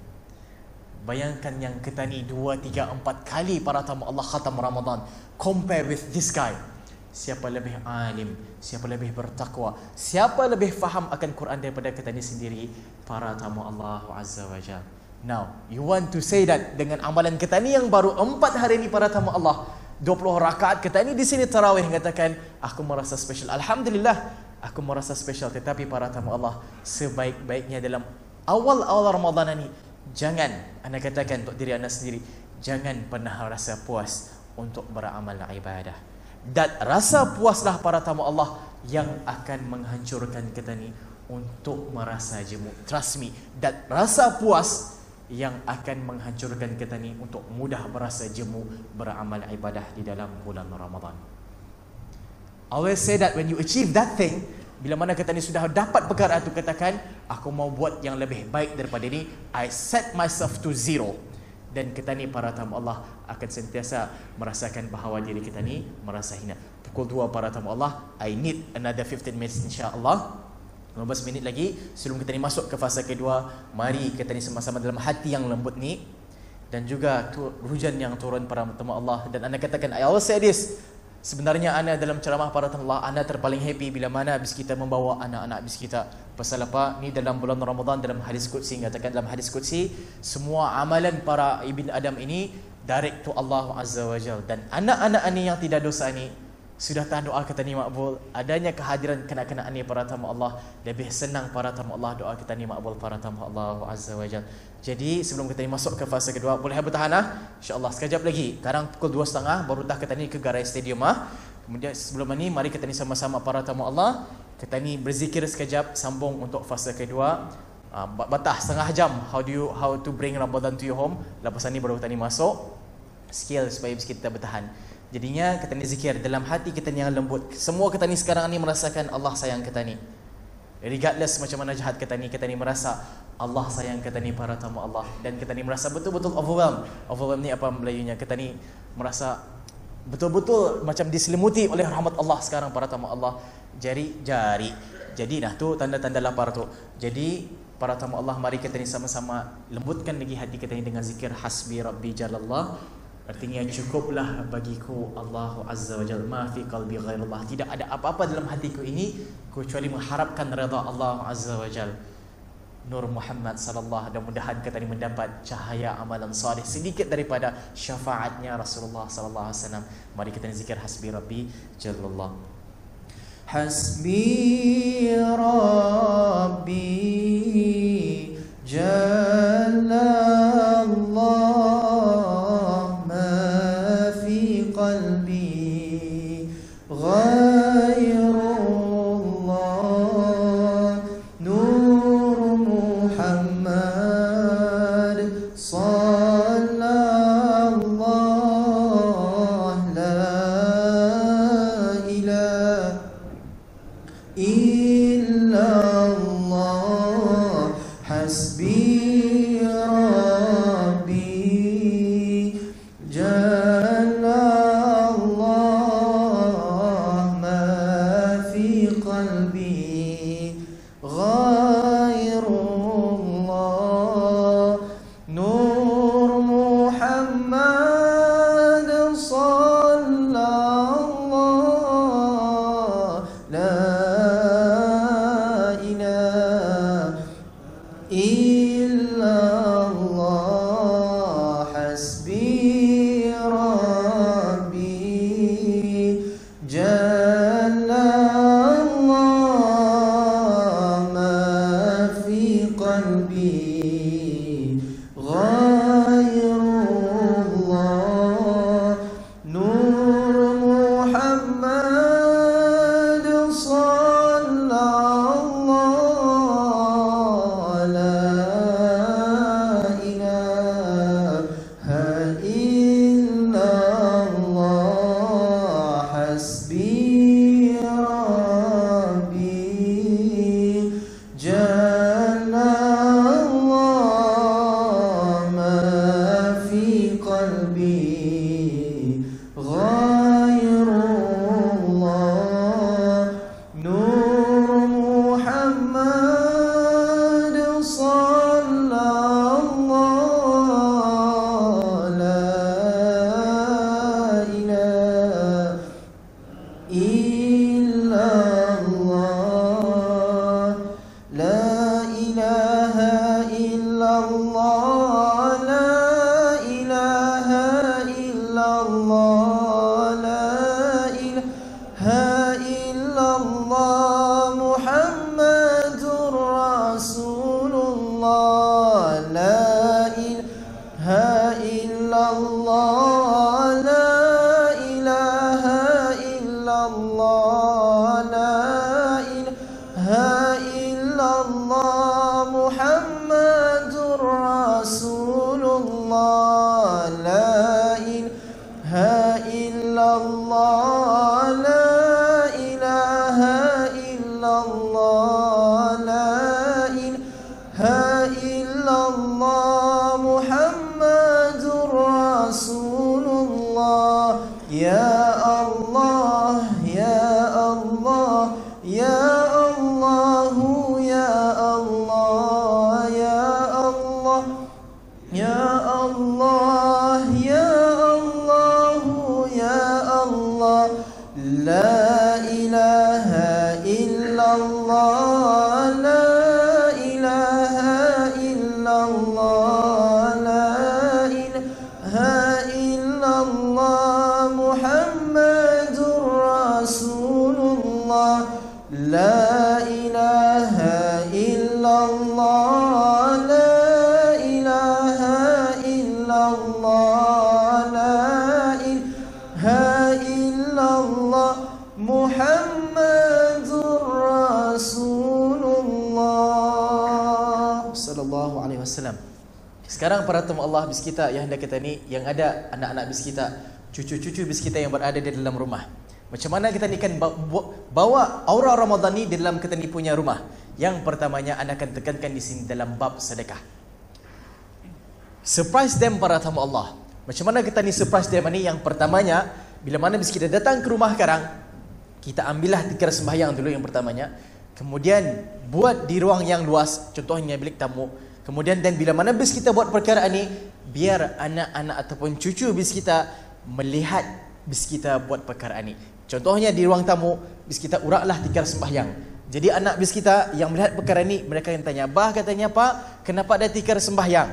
Speaker 1: Bayangkan yang kita ni 2, 3, 4 kali para tamu Allah khatam Ramadan. Compare with this guy. Siapa lebih alim, siapa lebih bertakwa, siapa lebih faham akan Quran daripada kita ni sendiri, para tamu Allah Azza wa Jalla. Now, you want to say that dengan amalan kita ni yang baru 4 hari ni para tamu Allah, 20 rakaat kita ni di sini tarawih, mengatakan aku merasa special. Alhamdulillah, aku merasa special. Tetapi para tamu Allah, sebaik-baiknya dalam awal-awal Ramadan ni, jangan, anda katakan untuk diri anda sendiri, jangan pernah rasa puas untuk beramal ibadah. Dan rasa puaslah para tamu Allah yang akan menghancurkan kita ni untuk merasa jemu. Trust me, dan rasa puas yang akan menghancurkan kita ni untuk mudah merasa jemu beramal ibadah di dalam bulan Ramadan. I always say that when you achieve that thing, bila mana kita ni sudah dapat perkara itu, katakan, aku mau buat yang lebih baik daripada ini. I set myself to zero. Dan kita ni para tamu Allah akan sentiasa merasakan bahawa diri kita ni merasa hina. Pukul 2 para tamu Allah, I need another 15 minutes insya-Allah. 15 minit lagi sebelum kita ni masuk ke fasa kedua. Mari kita ni sama-sama dalam hati yang lembut ni, dan juga hujan yang turun para tamu Allah. Dan anda katakan, I always say this, sebenarnya anda dalam ceramah para tamu Allah, anda terpaling happy bila mana habis kita membawa anak-anak habis kita. Pasal apa? Ni dalam bulan Ramadan, dalam hadis qudsi, katakan dalam hadis qudsi, semua amalan para ibn Adam ini direct to Allah Azza wa Jal. Dan anak-anak ni yang tidak dosa ni, sudah tahan doa kita ni makbul. Adanya kehadiran kanak-kanak ni para tamu Allah, lebih senang para tamu Allah doa kita ni makbul para tamu Allah Azza wa Jal. Jadi sebelum kita ni masuk ke fasa kedua, boleh bertahan insya-Allah sekejap lagi. Sekarang pukul 2.30 baru dah kita ni ke Garai Stadium Kemudian sebelum ni mari kita ni sama-sama para tamu Allah, kita ni berzikir sekejap, sambung untuk fasa kedua. Batah setengah jam how to bring Ramadan to your home. Lepas ni baru kita ni masuk skill supaya kita bertahan. Jadinya kita ni zikir dalam hati kita ni yang lembut. Semua kita ni sekarang ni merasakan Allah sayang kita ni. Regardless macam mana jahat kita ni merasa Allah sayang kita ni para tamu Allah. Dan kita ni merasa betul-betul overwhelmed. Overwhelmed ni apa Melayunya? Kita ni merasa betul-betul macam diselimuti oleh rahmat Allah sekarang para tamu Allah. Jadi dah tu tanda-tanda lapar tu. Jadi para tamu Allah, mari kita ni sama-sama lembutkan lagi hati kita ni dengan zikir hasbi rabbi jalallah. Artinya cukuplah bagiku Allah Azza wa Jalla, ma fi qalbi ghairullah. Tidak ada apa-apa dalam hatiku ini kecuali mengharapkan redha Allah Azza wa Jalla. Nur Muhammad sallallahu, dan mudahan kita ini mendapat cahaya amalan salih sedikit daripada syafaatnya Rasulullah sallallahu alaihi wasallam. Mari kita zikir hasbi rabbi jalallah. Hasbi rabbi jalallah. illallah, la ilaha illallah, la ilaha illallah, Muhammadur Rasulullah sallallahu alaihi wasallam. Sekarang para tamu Allah bis kita yang hendak kita ni, yang ada anak-anak bis kita, cucu-cucu bis kita yang berada di dalam rumah. Macam mana kita ni kan bawa aura Ramadan ni di dalam kita ni punya rumah. Yang pertamanya anda akan tekankan di sini dalam bab sedekah. Surprise them para tamu Allah. Macam mana kita ni surprise them ni? Yang pertamanya, bila mana bis kita datang ke rumah sekarang, kita ambillah tikar sembahyang dulu yang pertamanya. Kemudian buat di ruang yang luas, contohnya bilik tamu. Kemudian dan bila mana bis kita buat perkara ni, biar anak-anak ataupun cucu bis kita melihat bis kita buat perkara ni. Contohnya di ruang tamu, bis kita uraklah tikar sembahyang. Jadi anak bis kita yang melihat perkara ni, mereka yang tanya, "Bah," katanya, "Pak, kenapa ada tikar sembahyang?"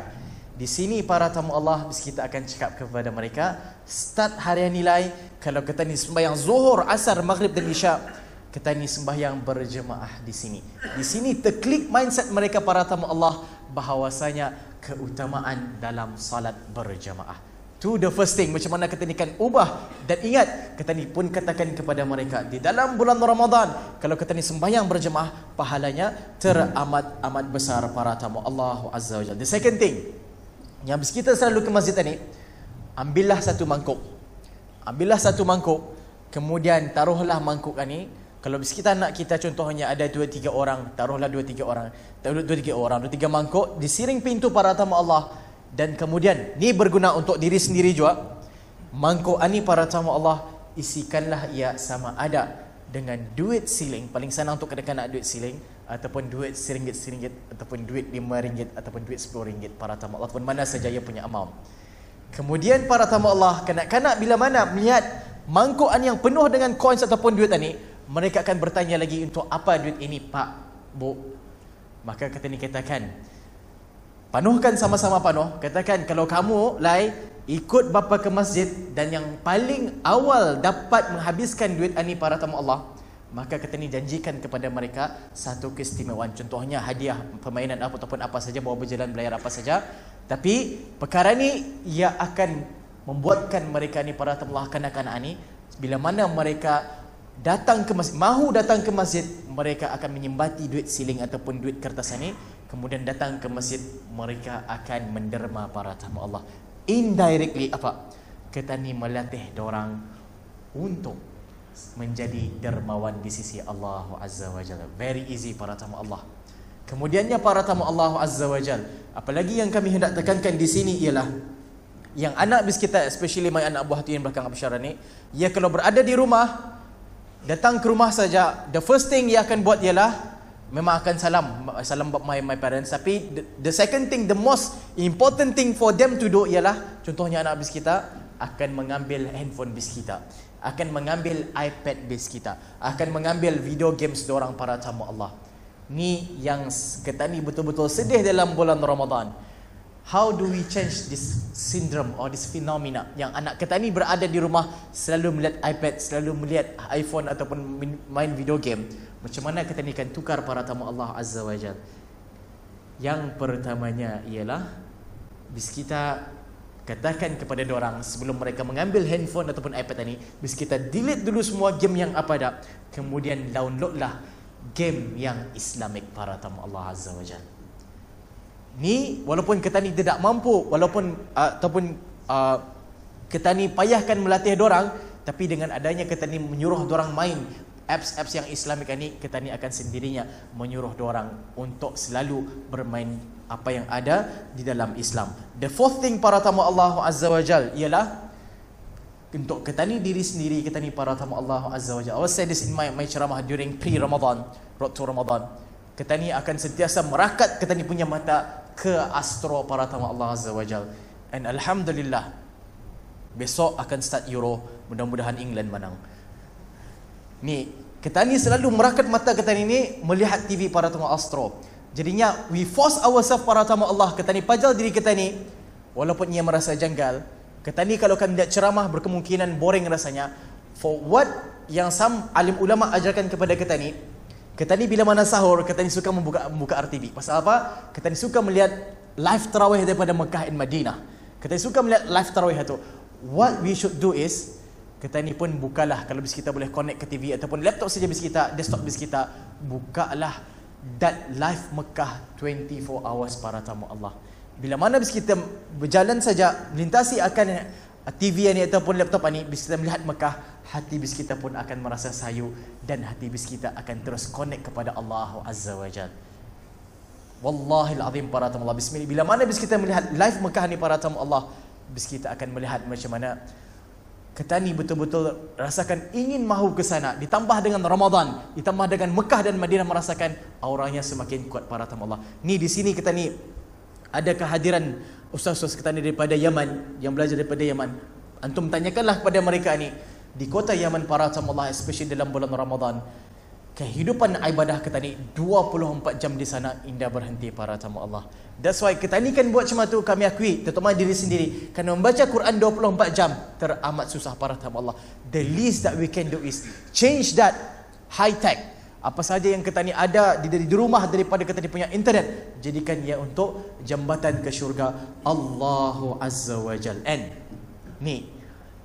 Speaker 1: Di sini para tamu Allah, bis kita akan cakap kepada mereka, start harian nilai, kalau kita ni sembahyang Zuhur, Asar, Maghrib dan Isya, kita ni sembahyang berjemaah di sini. Di sini terklik mindset mereka para tamu Allah bahawasanya keutamaan dalam salat berjemaah. Tu the first thing, macam mana kita ni kan ubah. Dan ingat, kita ni pun katakan kepada mereka, di dalam bulan Ramadan, kalau kita ni sembahyang berjemaah, pahalanya teramat-amat besar para tamu Allah Azza wa Jalla. The second thing, yang bis kita selalu ke masjid ni, ambillah satu mangkuk. Ambillah satu mangkuk, kemudian taruhlah mangkuk ni. Kalau bis kita anak kita contohnya ada 2-3 orang, taruhlah 2-3 orang, 2-3 mangkuk di siring pintu para tamu Allah. Dan kemudian ni berguna untuk diri sendiri juga. Mangkuk ni para tamu Allah, isikanlah ia sama ada dengan duit siling. Paling senang untuk kanak-kanak duit siling, ataupun duit RM1, ataupun duit RM5, ataupun duit RM10 para tamu Allah, ataupun mana saja ia punya amount. Kemudian para tamu Allah, kanak-kanak bila mana melihat mangkuk yang penuh dengan coins ataupun duit ni, mereka akan bertanya lagi, untuk apa duit ini Pak, Bu? Maka kita ni katakan, panuhkan sama-sama panuh. Katakan, kalau kamu ikut bapa ke masjid dan yang paling awal dapat menghabiskan duit ni para tamu Allah, maka kita ni janjikan kepada mereka satu keistimewaan. Contohnya hadiah permainan apa ataupun apa saja, bawa berjalan belayar apa saja. Tapi perkara ni ia akan membuatkan mereka ni para tamu Allah, kanak-kanak ni, bila mana mereka datang ke masjid, mahu datang ke masjid, mereka akan menyembati duit siling ataupun duit kertas ni. Kemudian datang ke masjid, mereka akan menderma para tamu Allah. Indirectly apa? Kita ni melatih dorang untuk menjadi dermawan di sisi Allah Azza wa Jalla. Very easy para tamu Allah. Kemudiannya para tamu Allah Azza wa Jalla, apalagi yang kami hendak tekankan di sini ialah yang anak bis kita, especially my anak buah tu yang belakang Absyara ni, ia kalau berada di rumah, datang ke rumah saja, the first thing ia akan buat ialah memang akan salam my parents. Tapi the second thing, the most important thing for them to do ialah, contohnya anak bis kita akan mengambil handphone bis kita, akan mengambil iPad bis kita, akan mengambil video games diorang para tamu Allah. Ni yang kita ni betul-betul sedih dalam bulan Ramadan. How do we change this syndrome or this phenomena yang anak kita ni berada di rumah selalu melihat iPad, selalu melihat iPhone ataupun main video game? Macam mana kita ni kan tukar para tamu Allah Azza wa Jalla? Yang pertamanya ialah bis kita katakan kepada dorang sebelum mereka mengambil handphone ataupun iPad ni, bis kita delete dulu semua game yang apa dah, kemudian downloadlah game yang Islamik para tamu Allah Azza wa Jalla. Ni walaupun kita ni tidak mampu, walaupun ataupun kita ni payahkan melatih dorang, tapi dengan adanya kita ni menyuruh dorang main apps-apps yang Islamik ni, kita ni akan sendirinya menyuruh dorang untuk selalu bermain apa yang ada di dalam Islam. The fourth thing para tamu Allah Azza wa Jal ialah untuk kita ni diri sendiri, kita ni para tamu Allah Azza wa Jal. I will say this in my ceramah during pre-Ramadan, road to Ramadan. Kita ni akan sentiasa merakat kita ni punya mata ke astro para tamu Allah Azza wa Jal. And Alhamdulillah, besok akan start Euro, mudah-mudahan England menang. Ni, kita ni selalu merakat mata kita ni melihat TV para tamu astro. Jadinya we force ourselves para tamu Allah, kita ni pajal diri kita ni walaupun ia merasa janggal. Kita ni kalau kan dia ceramah berkemungkinan boring rasanya. For what yang some alim ulama ajarkan kepada kita ni, Kita ni bila mana sahur, kita ni suka membuka RTV. Pasal apa? Kita ni suka melihat live tarawih daripada Mekah dan Madinah. Kita ni suka melihat live tarawih itu. What we should do is, kita ni pun bukalah, kalau bis kita boleh connect ke TV ataupun laptop saja bis kita, desktop bis kita, bukalah that live Mekah 24 hours para tamu Allah. Bila mana bis kita berjalan saja, melintasi akan TV ni ataupun laptop ni, bis kita melihat Mekah, hati bis kita pun akan merasa sayu dan hati bis kita akan terus connect kepada Allah Azza wa Jal. Wallahil azim para tamu Allah, bismillah. Bila mana bis kita melihat live Mekah ni para tamu Allah, bis kita akan melihat macam mana kita ni betul-betul rasakan ingin mahu ke sana. Ditambah dengan Ramadan, ditambah dengan Mekah dan Madinah, merasakan auranya semakin kuat para tamu Allah. Ni di sini kita ni ada kehadiran ustaz-ustaz kita ni daripada Yaman, yang belajar daripada Yaman. Antum tanyakanlah kepada mereka ni, di kota Yaman para tamu Allah, especially dalam bulan Ramadan, kehidupan ibadah kita ni 24 jam di sana, indah berhenti para tamu Allah. That's why kita ni kan buat macam tu, kami akui, terutama diri sendiri, kerana membaca Quran 24 jam teramat susah para tamu Allah. The least that we can do is change that high tech. Apa saja yang kita ni ada di rumah daripada kita ni punya internet, jadikan ia untuk jambatan ke syurga Allahu Azza wa Jal. And ni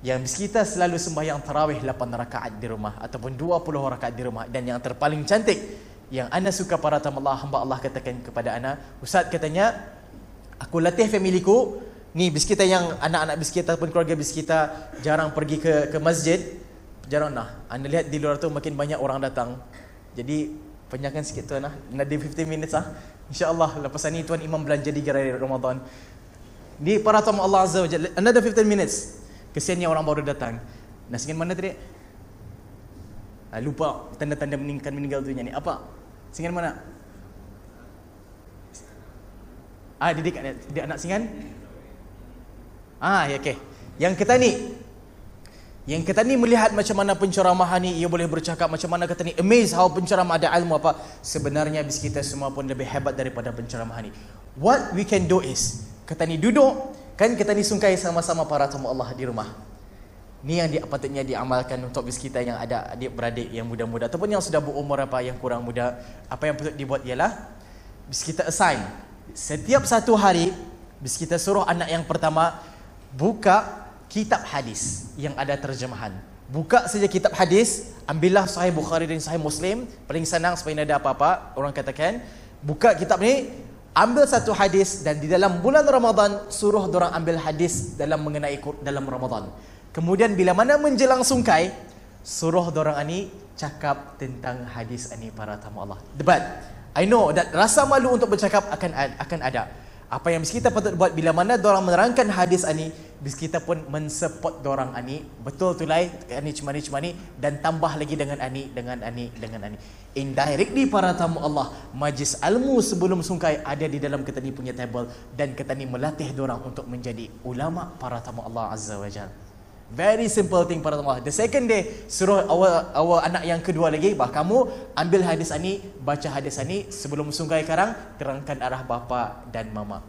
Speaker 1: yang kita selalu sembahyang tarawih 8 rakaat di rumah ataupun 20 rakaat di rumah. Dan yang terpaling cantik yang ana suka para tamu Allah, hamba Allah katakan kepada ana, ustaz katanya, aku latih familiku ni, bis kita yang anak-anak bis kita ataupun keluarga bis kita jarang pergi ke masjid, jarang nah. Anda lihat di luar tu makin banyak orang datang. Jadi panjangkan sikit tuan lah, another 15 minutes lah. InsyaAllah lepas ni tuan imam belanja di gerai Ramadan. Ni para tamu Allah Azza wa Jalla, another 15 minutes. Kesiannya orang baru datang. Singan mana tadi? Lupa tanda-tanda meninggal tu ni. Apa? Singan mana? Didik anak singan? Ya okey. Yang kita ni melihat macam mana penceramahan ni, ia boleh bercakap macam mana kita ni amazed how penceramah ada ilmu apa. Sebenarnya bis kita semua pun lebih hebat daripada penceramahan ni. What we can do is, kita ni duduk, kan kita ni sungkai sama-sama para tamu Allah di rumah. Ni yang patutnya diamalkan untuk bis kita yang ada adik-beradik yang muda-muda ataupun yang sudah berumur apa yang kurang muda. Apa yang patut dibuat ialah, bis kita assign setiap satu hari, bis kita suruh anak yang pertama buka kitab hadis yang ada terjemahan. Buka saja kitab hadis, ambillah Sahih Bukhari dan Sahih Muslim, paling senang supaya ada apa-apa orang katakan. Buka kitab ni, ambil satu hadis, dan di dalam bulan Ramadan suruh dorang ambil hadis dalam mengenai dalam Ramadan. Kemudian bila mana menjelang sungkai, suruh dorang ni cakap tentang hadis ni para tamu Allah. Debat. I know that rasa malu untuk bercakap akan ada. Apa yang kita patut buat bila mana dorang menerangkan hadis ani, bis kita pun mensupport dorang ani, betul tu lai ani cuma ni dan tambah lagi dengan ani. Indirectly para tamu Allah, majlis ilmu sebelum sungkai ada di dalam kita ni punya table, dan kita ni melatih dorang untuk menjadi ulama para tamu Allah Azza wa Jalla. Very simple thing para tamu Allah. The second day, suruh awal anak yang kedua lagi, kamu ambil hadis ani, baca hadis ani sebelum sungkai karang, terangkan arah bapa dan mama.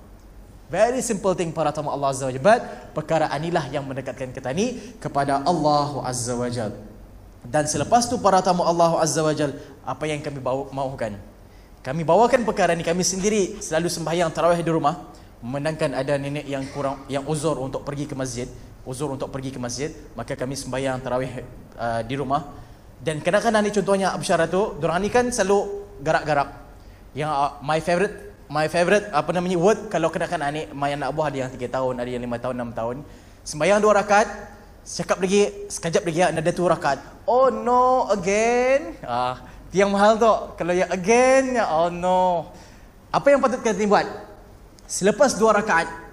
Speaker 1: Very simple thing para tamu Allah Azza wa Jalla. Perkara inilah yang mendekatkan kita ni kepada Allah Azza wa Jalla. Dan selepas tu para tamu Allah Azza wa Jalla, apa yang kami mahukan? Kami bawakan perkara ni, kami sendiri selalu sembahyang tarawih di rumah, memandangkan ada nenek yang uzur untuk pergi ke masjid, maka kami sembahyang tarawih di rumah. Dan kadang-kadang ni contohnya Absyara tu, dorang ni kan selalu garak-garak. Yang my favorite apa namanya word, kalau kadang-kadang ni my anak buah ada yang 3 tahun, ada yang 5 tahun, 6 tahun, sembahyang 2 rakaat, cakap lagi sekejap lagi ada 2 rakaat. Oh no, again. Yang mahal tu kalau yang again, oh no. Apa yang patut kita buat? Selepas 2 rakaat,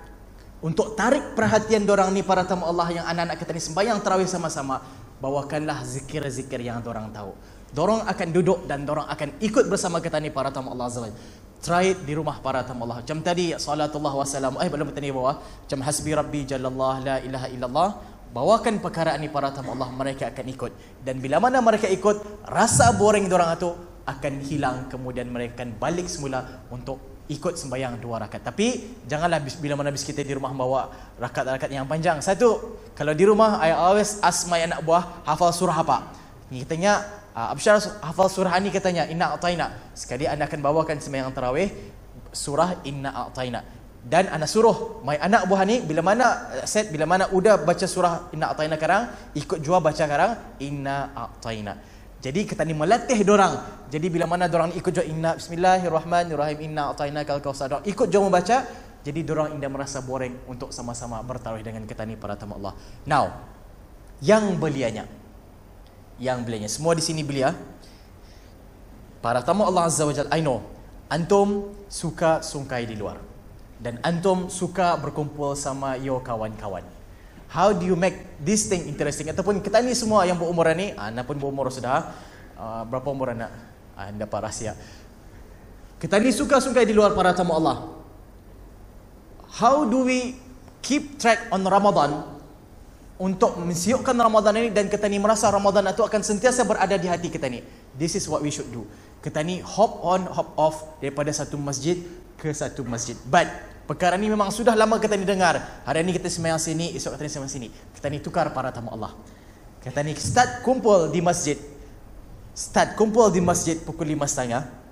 Speaker 1: untuk tarik perhatian dorang ni para tamu Allah yang anak-anak kita ni sembahyang tarawih sama-sama, bawakanlah zikir-zikir yang dorang tahu. Dorang akan duduk dan dorang akan ikut bersama kita ni para tamu Allah Azza wa Jalla. Try it di rumah para tamu Allah. Macam tadi salatullah wassalam, belum tadi bawah, macam hasbi rabbi jalallah la ilaha illallah. Bawakan perkara ni para tamu Allah, mereka akan ikut. Dan bila mana mereka ikut, rasa boring dorang itu akan hilang, kemudian mereka akan balik semula untuk ikut sembahyang 2 rakaat. Tapi janganlah bila mana kita di rumah bawa rakaat-rakaat yang panjang. Satu, kalau di rumah I always ask my anak buah hafal surah apa. Ni katanya Absyar hafal surah ni katanya, Inna A'taina. Sekali anda akan bawakan sembahyang tarawih surah Inna A'taina. Dan anak suruh my anak buah ni bila mana udah baca surah Inna A'taina karang, ikut jua baca karang Inna A'taina. Jadi kita ni melatih dorang. Jadi bila mana dorang ikut jua Inna Bismillahirrahmanirrahim Inna A'taina kal kautsar, ikut jua membaca, jadi dorang indah merasa boring untuk sama-sama bertarawih dengan kita ni para tamu Allah. Now, yang belianya semua di sini belia. Para tamu Allah Azza wa Jalla, I know antum suka sungkai di luar. Dan antum suka berkumpul sama yo kawan-kawan. How do you make this thing interesting? Ataupun kita ni semua yang berumur ni, anda pun berumur sudah, berapa umur anak? Anda pak rahsia. Kita ni suka sungkai di luar para tamu Allah. How do we keep track on Ramadan untuk mensiukkan Ramadan ini dan kita ni merasa Ramadan itu akan sentiasa berada di hati kita ni? This is what we should do. Kita ni hop on, hop off daripada satu masjid ke satu masjid. But perkara ni memang sudah lama kita ni dengar. Hari ni kita sembahyang sini, esok kita ni sembahyang sini. Kita ni tukar para tamu Allah. Kita ni start kumpul di masjid pukul 5.30.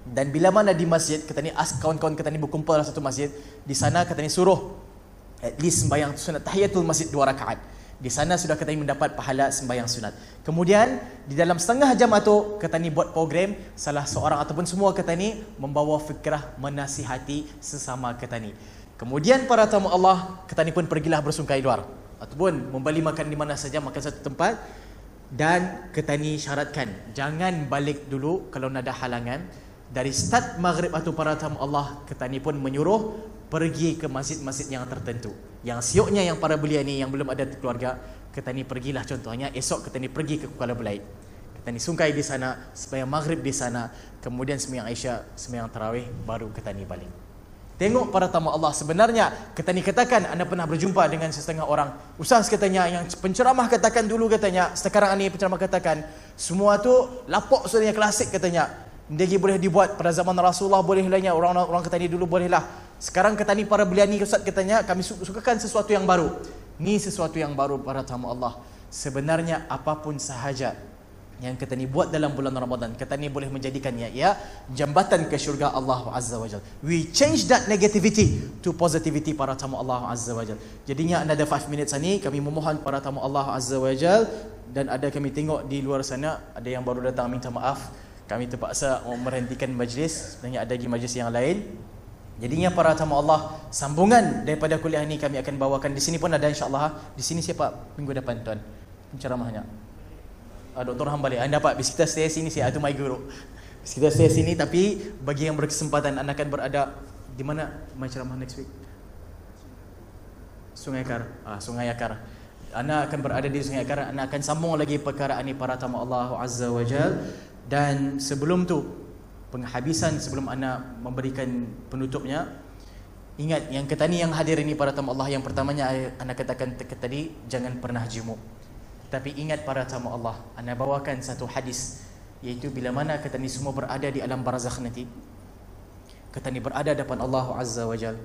Speaker 1: Dan bila mana di masjid, kita ni kawan-kawan kita ni berkumpul dalam satu masjid. Di sana kita ni suruh at least sembahyang sunat tahiyatul masjid 2 rakaat. Di sana sudah kita mendapat pahala sembahyang sunat. Kemudian di dalam setengah jam itu kita ni buat program, salah seorang ataupun semua kita ni membawa fikrah menasihati sesama kita ni. Kemudian para tamu Allah, kita ni pun pergilah bersungkai luar ataupun membeli makan di mana saja, makan satu tempat. Dan kita ni syaratkan jangan balik dulu kalau ada halangan. Dari start maghrib atau para tamu Allah, kita ni pun menyuruh pergi ke masjid-masjid yang tertentu. Yang siuknya yang para belia ni yang belum ada keluarga, kita ni pergilah, contohnya esok kita ni pergi ke Kuala Belait. Kita ni sungkai di sana, sembahyang maghrib di sana, kemudian sembahyang Isya, sembahyang tarawih, baru kita ni balik. Tengok para tamu Allah, sebenarnya kita ni katakan anda pernah berjumpa dengan setengah orang ustaz katanya, yang penceramah katakan dulu katanya, sekarang ni penceramah katakan semua tu lapok suaranya klasik katanya. Dia boleh dibuat pada zaman Rasulullah, boleh lahnya orang kata ni dulu bolehlah. Sekarang kata ni para belia ni ustaz katanya kami sukakan sesuatu yang baru. Ni sesuatu yang baru para tamu Allah. Sebenarnya apapun sahaja yang kita ni buat dalam bulan Ramadan, kita ni boleh menjadikannya ya jambatan ke syurga Allah Azza wa Jalla. We change that negativity to positivity para tamu Allah Azza wa Jalla. Jadinya another 5 minutes ni kami memohon para tamu Allah Azza wa Jalla, dan ada kami tengok di luar sana ada yang baru datang minta maaf. Kami terpaksa merhentikan majlis, sebenarnya ada lagi majlis yang lain. Jadinya para tamu Allah, sambungan daripada kuliah ini kami akan bawakan. Di sini pun ada insya-Allah. Di sini siapa minggu depan tuan penceramahnya? Dr. Hambali. Anda dapat kita stay sini, saya itu my guru. Kita stay sini, tapi bagi yang berkesempatan anda akan berada di mana my ceramah next week? Sungai Akar. Sungai Akar. Anda akan berada di Sungai Akar. Anda akan sambung lagi perkara ini para tamu Allah Azza wa Jalla. Dan sebelum tu, penghabisan sebelum anda memberikan penutupnya, ingat yang kita ni yang hadir ini para tamu Allah, yang pertamanya anda katakan tadi jangan pernah jemu. Tapi ingat para tamu Allah, anda bawakan satu hadis, iaitu bila mana kita ni semua berada di alam barzakh nanti, kita ni berada depan Allah Azza wa Jalla.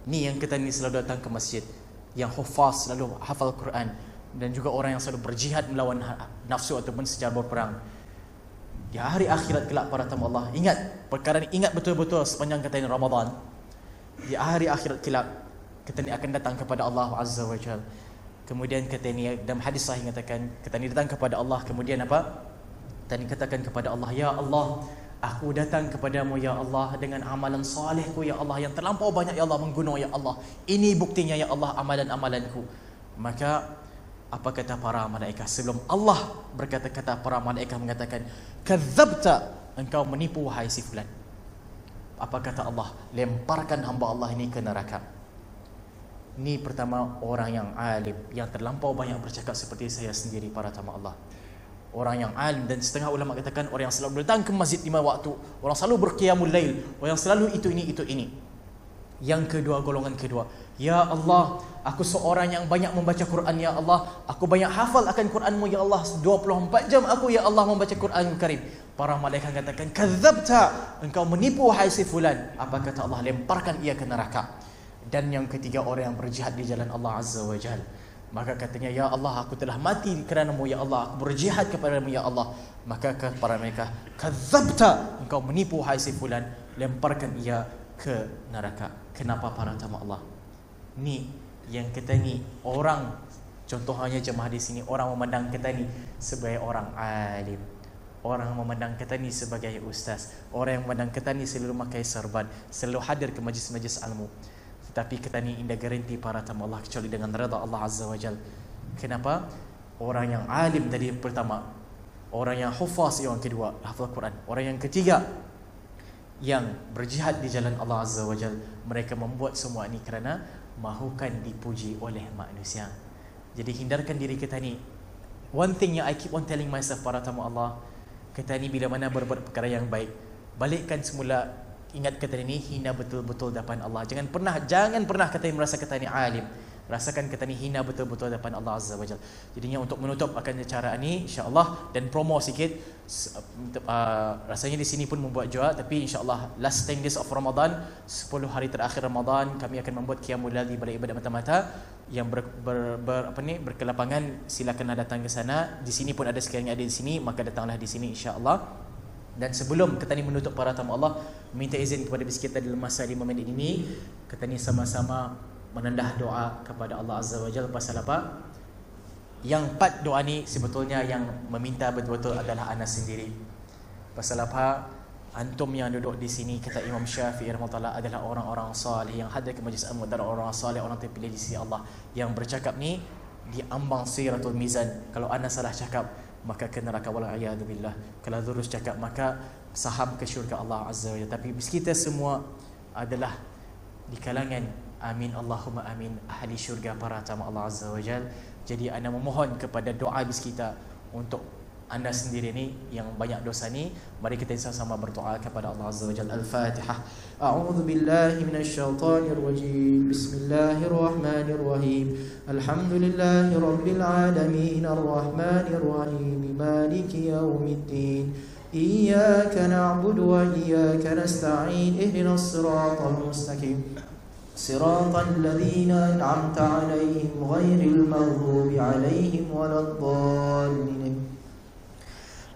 Speaker 1: Ni yang kita ni selalu datang ke masjid, yang hufaz, selalu hafal Quran, dan juga orang yang selalu berjihad melawan nafsu ataupun secara berperang. Di hari akhirat kelak para tamu Allah, ingat perkara ni, ingat betul-betul sepanjang kita ni Ramadan. Di hari akhirat kelak kita ni akan datang kepada Allah Azza wa Jalla. Kemudian kita ni dalam hadis sahih mengatakan kita ni datang kepada Allah, kemudian apa? Kita ni katakan kepada Allah, ya Allah, aku datang kepadamu ya Allah dengan amalan salihku ya Allah yang terlampau banyak ya Allah menggunung ya Allah. Ini buktinya ya Allah amalan-amalanku. Maka apa kata para malaikat? Sebelum Allah berkata-kata, para malaikat mengatakan, kadzabta, engkau menipu wahai si fulan. Apa kata Allah? Lemparkan hamba Allah ini ke neraka. Ini pertama orang yang alim, yang terlampau banyak bercakap seperti saya sendiri para tamu Allah. Orang yang alim, dan setengah ulama katakan orang yang selalu datang ke masjid 5 waktu, orang selalu berqiyamul lail, orang yang selalu itu ini. Yang kedua, golongan kedua, ya Allah, aku seorang yang banyak membaca Quran ya Allah, aku banyak hafal akan Quranmu ya Allah, 24 jam aku ya Allah membaca Quran Karim. Para malaikat katakan, kadzabta, engkau menipu wahai si fulan. Apa kata Allah? Lemparkan ia ke neraka. Dan yang ketiga, orang yang berjihad di jalan Allah Azza wa Jalla. Maka katanya, ya Allah, aku telah mati kerana-Mu ya Allah, aku berjihad kepada-Mu ya Allah. Maka kepada mereka, kadzabta, engkau menipu hai si fulan, lemparkan ia ke neraka. Kenapa para tamu Allah? Ni yang kita ni orang, contohnya jemaah di sini, orang memandang kita ni sebagai orang alim, orang memandang kita ni sebagai ustaz, orang yang memandang kita ni selalu memakai serban, selalu hadir ke majlis-majlis ilmu. Tetapi kita ni indah garanti para tamu Allah kecuali dengan redha Allah Azza wa Jal. Kenapa? Orang yang alim tadi pertama, orang yang hufaz yang kedua, hafal Quran, orang yang ketiga yang berjihad di jalan Allah Azza wa Jal. Mereka membuat semua ini kerana mahukan dipuji oleh manusia. Jadi hindarkan diri kita ni. One thing yang I keep on telling myself para tamu Allah, kita ni bila mana berbuat perkara yang baik, balikkan semula. Ingat kata ini hina betul-betul depan Allah. Jangan pernah kata merasa kata ini alim. Rasakan kata ini hina betul-betul depan Allah Azza wa Jalla. Jadinya untuk menutup akan acara ini insya-Allah dan promo sikit, rasanya di sini pun membuat jua, tapi insya-Allah last 10 days of Ramadan, 10 hari terakhir Ramadan, kami akan membuat qiyamul lail balik ibadat mata-mata yang berkelapangan. Silakanlah datang ke sana. Di sini pun ada, sekiranya ada di sini maka datanglah di sini insya-Allah. Dan sebelum kita ni menutup para tamu Allah, minta izin kepada kita dalam masa 5 minit ini, kita ni sama-sama menendah doa kepada Allah Azza wa Jalla. Pasal apa? Yang 4 doa ni sebetulnya yang meminta betul-betul adalah ana sendiri. Pasal apa? Antum yang duduk di sini, kata Imam Syafi'i rahimahullah, adalah orang-orang salih yang hadir ke majlis ilmu, adalah orang salih, orang terpilih di sisi Allah. Yang bercakap ni di ambang siratul mizan. Kalau ana salah cakap, maka ke neraka wal a'yadu billah. Kalau lurus cakap, maka saham ke syurga Allah Azza wa Jalla. Tapi kita semua adalah di kalangan, amin Allahumma amin, ahli syurga para tamu Allah Azza wa Jalla. Jadi anda memohon kepada doa bis kita untuk anda sendiri ni yang banyak dosa ni. Mari kita sama-sama berdoa kepada Allah Azza wa Jalla. Al-Fatihah. A'udzu billahi minasyaitonir rajim. Bismillahirrahmanirrahim. Alhamdulillahi rabbil alamin, arrahmanir rahim, maliki yaumiddin. Iyyaka na'budu wa iyyaka nasta'in. Ihdinas siratal mustaqim. Siratal ladzina an'amta 'alaihim ghairil maghdubi 'alaihim waladdallin.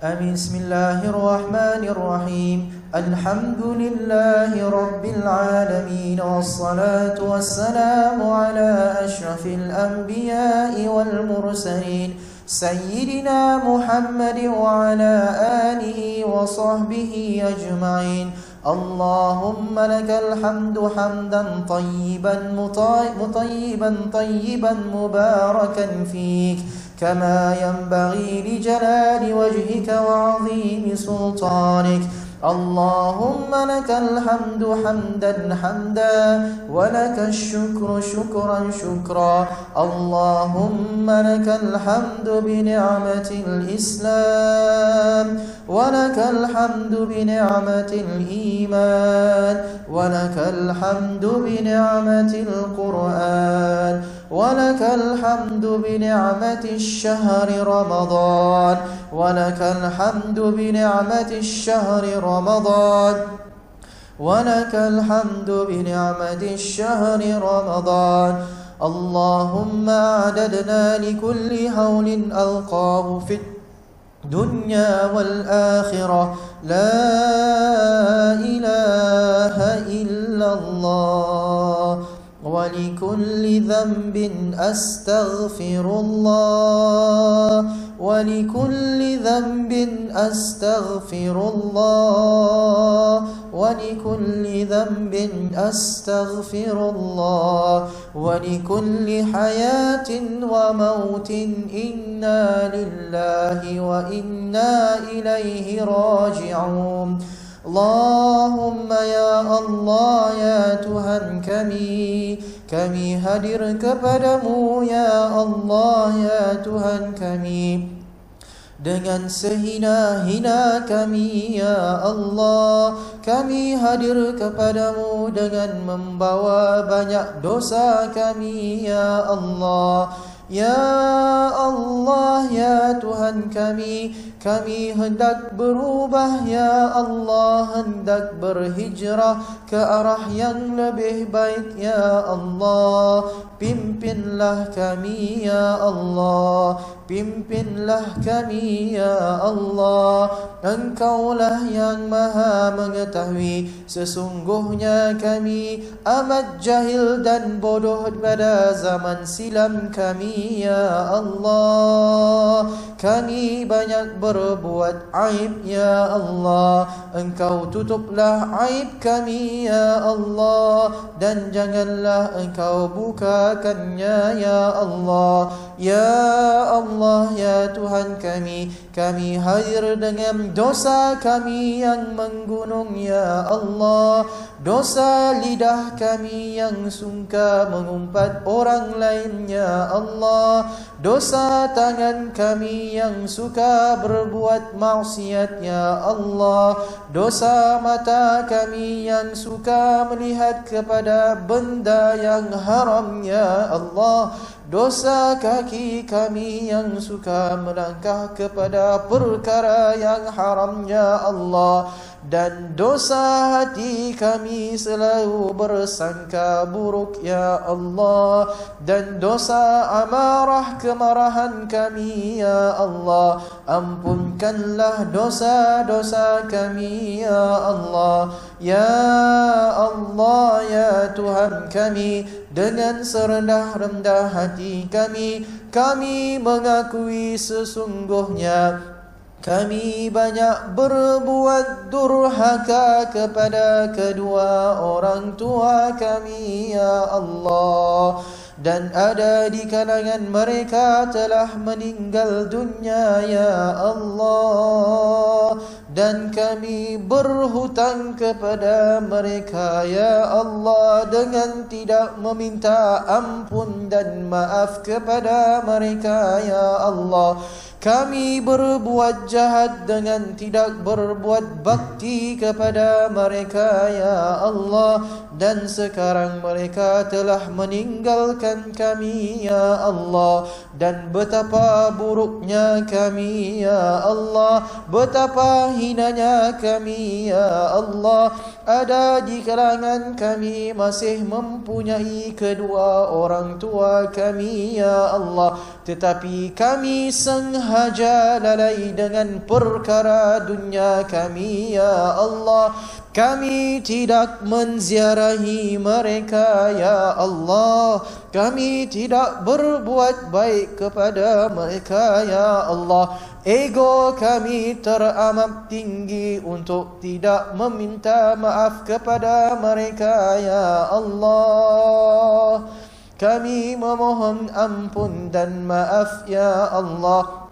Speaker 1: Amin. Bismillahirrahmanirrahim. Alhamdulillahi rabbil alamin, wassalatu wassalamu ala asyrafil anbiya'i wal mursalin, sayyidina Muhammad wa ala alihi wa sahbihi ajma'in. Allahumma lakal hamdu hamdan tayyiban tayyiban mubarakan fik, كما ينبغي لجلال وجهك وعظيم سلطانك. اللهم لك الحمد حمدا حمدا ولك الشكر شكرا شكرا. اللهم لك الحمد بنعمة الإسلام، ولك الحمد بنعمة الإيمان، ولك الحمد بنعمة القرآن، ولك الحمد بنعمة الشهر رمضان، ولك الحمد بنعمة الشهر رمضان، ولك الحمد بنعمة الشهر رمضان. اللهم أعددنا لكل هول ألقاه في الدنيا والآخرة. لا إله إلا الله. ولكل ذنب أستغفر الله، ولكل ذنب أستغفر الله، ولكل ذنب أستغفر الله، ولكل حياة وموت إنا لله وإنا إليه راجعون. Allahumma ya Allah, ya Tuhan kami hadir kepadamu ya Allah, ya Tuhan kami, dengan sehina-hina kami ya Allah. Kami hadir kepadamu dengan membawa banyak dosa kami ya Allah. Ya Allah, ya Tuhan
Speaker 2: kami hendak berubah ya Allah, hendak berhijrah ke arah yang lebih baik ya Allah. Pimpinlah kami ya Allah, pimpinlah kami ya Allah. Engkaulah yang maha mengetahui, sesungguhnya kami amat jahil dan bodoh pada zaman silam kami ya Allah. Kami banyak berbuat aib ya Allah, Engkau tutuplah aib kami ya Allah, dan janganlah Engkau bukakannya ya Allah. Ya Allah ya Tuhan kami, kami hadir dengan dosa kami yang menggunung ya Allah. Dosa lidah kami yang sungka mengumpat orang lain ya Allah. Dosa tangan kami yang suka berbuat maksiat ya Allah. Dosa mata kami yang suka melihat kepada benda yang haram ya Allah. Dosa kaki kami yang suka melangkah kepada perkara yang haram ya Allah. Dan dosa hati kami selalu bersangka buruk ya Allah. Dan dosa amarah kemarahan kami ya Allah. Ampunkanlah dosa-dosa kami ya Allah. Ya Allah ya Tuhan kami, dengan serendah-rendah hati kami mengakui sesungguhnya kami banyak berbuat durhaka kepada kedua orang tua kami ya Allah. Dan ada di kalangan mereka telah meninggal dunia ya Allah. Dan kami berhutang kepada mereka ya Allah, dengan tidak meminta ampun dan maaf kepada mereka ya Allah. Kami berbuat jahat dengan tidak berbuat bakti kepada mereka ya Allah. Dan sekarang mereka telah meninggalkan kami ya Allah. Dan betapa buruknya kami ya Allah, betapa hinanya kami ya Allah. Ada di kalangan kami masih mempunyai kedua orang tua kami ya Allah, tetapi kami sengaja lalai dengan perkara dunia kami ya Allah. Kami tidak menziarahi mereka ya Allah. Kami tidak berbuat baik kepada mereka ya Allah. Ego kami teramat tinggi untuk tidak meminta maaf kepada mereka ya Allah. Kami memohon ampun dan maaf ya Allah.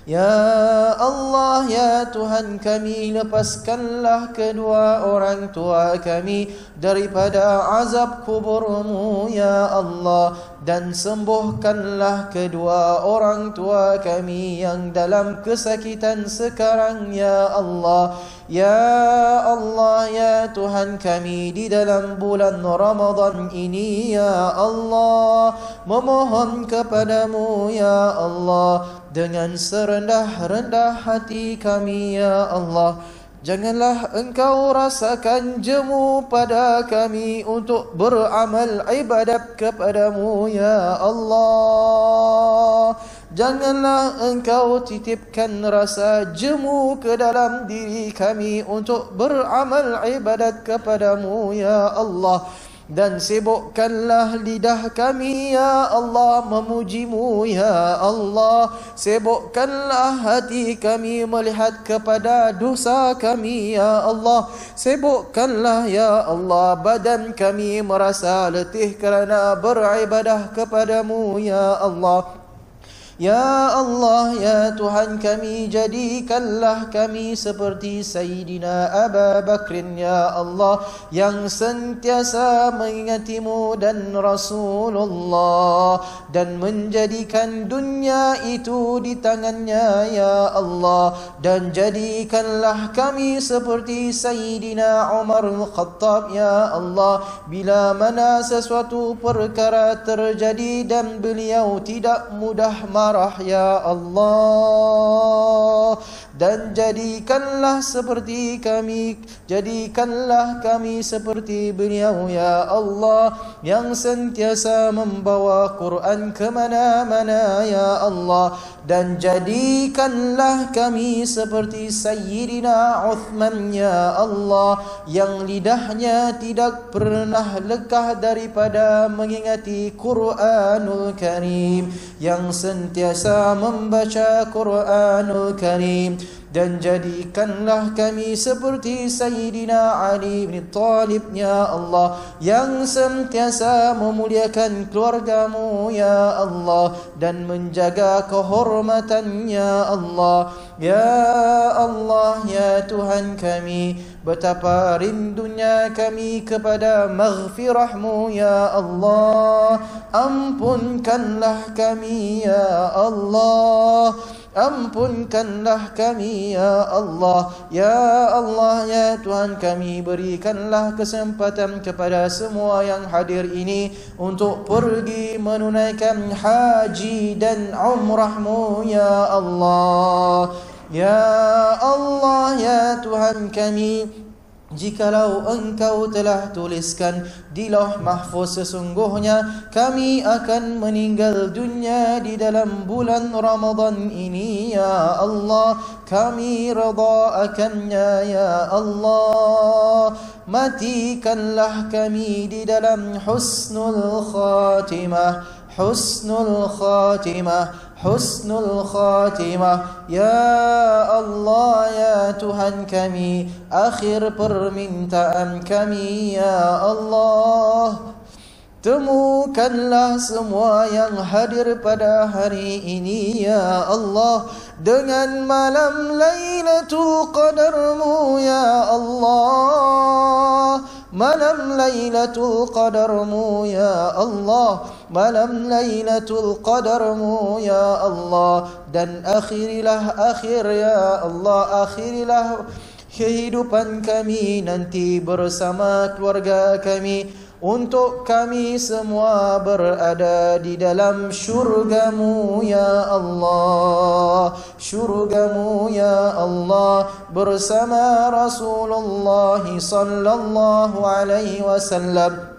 Speaker 2: Ya Allah ya Tuhan kami, lepaskanlah kedua orang tua kami daripada azab kuburmu ya Allah. Dan sembuhkanlah kedua orang tua kami yang dalam kesakitan sekarang ya Allah. Ya Allah ya Tuhan kami, di dalam bulan Ramadan ini ya Allah, memohon kepadamu ya Allah dengan serendah-rendah hati kami ya Allah. Janganlah Engkau rasakan jemu pada kami untuk beramal ibadat kepadamu ya Allah. Janganlah Engkau titipkan rasa jemu ke dalam diri kami untuk beramal ibadat kepadamu ya Allah. Dan sibukkanlah lidah kami ya Allah memujimu ya Allah. Sibukkanlah hati kami melihat kepada dosa kami ya Allah. Sibukkanlah ya Allah badan kami merasa letih kerana beribadah kepadamu ya Allah. Ya Allah ya Tuhan kami, jadikanlah kami seperti Sayyidina Abu Bakrin ya Allah, yang sentiasa mengingatimu dan Rasulullah, dan menjadikan dunia itu di tangannya ya Allah. Dan jadikanlah kami seperti Sayyidina Umar Al-Khattab ya Allah, bila mana sesuatu perkara terjadi dan beliau tidak mudah marah arah ya Allah. Dan jadikanlah kami seperti beliau ya Allah, yang sentiasa membawa Quran kemana-mana ya Allah. Dan jadikanlah kami seperti Sayyidina Uthman ya Allah, yang lidahnya tidak pernah lekah daripada mengingati Quranul Karim, yang sentiasa membaca Quranul Karim. Dan jadikanlah kami seperti Sayyidina Ali bin Talib ya Allah, yang sentiasa memuliakan keluargamu ya Allah, dan menjaga kehormatan ya Allah. Ya Allah, ya Tuhan kami, betapa rindunya kami kepada maghfirahmu ya Allah. Ampunkanlah kami ya Allah, ampunkanlah kami ya Allah. Ya Allah, ya Tuhan kami, berikanlah kesempatan kepada semua yang hadir ini untuk pergi menunaikan haji dan umrahmu ya Allah. Ya Allah, ya Tuhan kami, jikalau Engkau telah tuliskan di Lauh Mahfuz sesungguhnya kami akan meninggal dunia di dalam bulan Ramadan ini ya Allah, kami redha akannya ya Allah. Matikanlah kami di dalam husnul khatimah, husnul khatimah, husnul khatimah. Ya Allah, ya Tuhan kami, akhir permintaan kami ya Allah, temukanlah semua yang hadir pada hari ini ya Allah dengan malam Lailatul Qadarmu ya Allah, malam Lailatul Qadarmu ya Allah, malam Lailatul Qadarmu ya Allah. Dan akhirilah ya Allah, akhirilah kehidupan kami nanti bersama keluarga kami, untuk kami semua berada di dalam syurgamu ya Allah, syurgamu ya Allah, bersama Rasulullah sallallahu alaihi wasallam.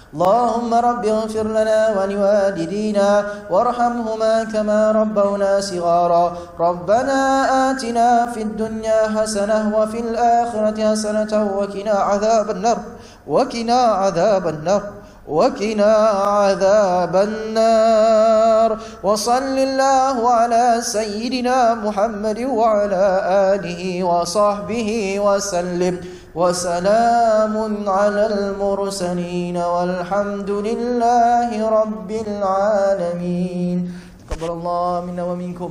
Speaker 2: اللهم رب اغفر لنا ولوالدينا وارحمهما كما ربونا صغارا. ربنا آتنا في الدنيا حسنة وفي الآخرة حسنة وقنا عذاب النار، وقنا عذاب النار، وقنا عذاب النار. وصل الله على سيدنا محمد وعلى آله وصحبه وسلم. وسلام على المرسلين والحمد لله رب العالمين. تقبل الله منا ومنكم.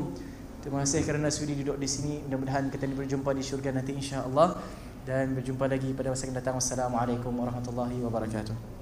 Speaker 2: Terima kasih kerana sudi duduk di sini. Mudah-mudahan kita berjumpa di syurga nanti insya-Allah, dan berjumpa lagi pada masa yang akan datang. Wassalamualaikum warahmatullahi wabarakatuh.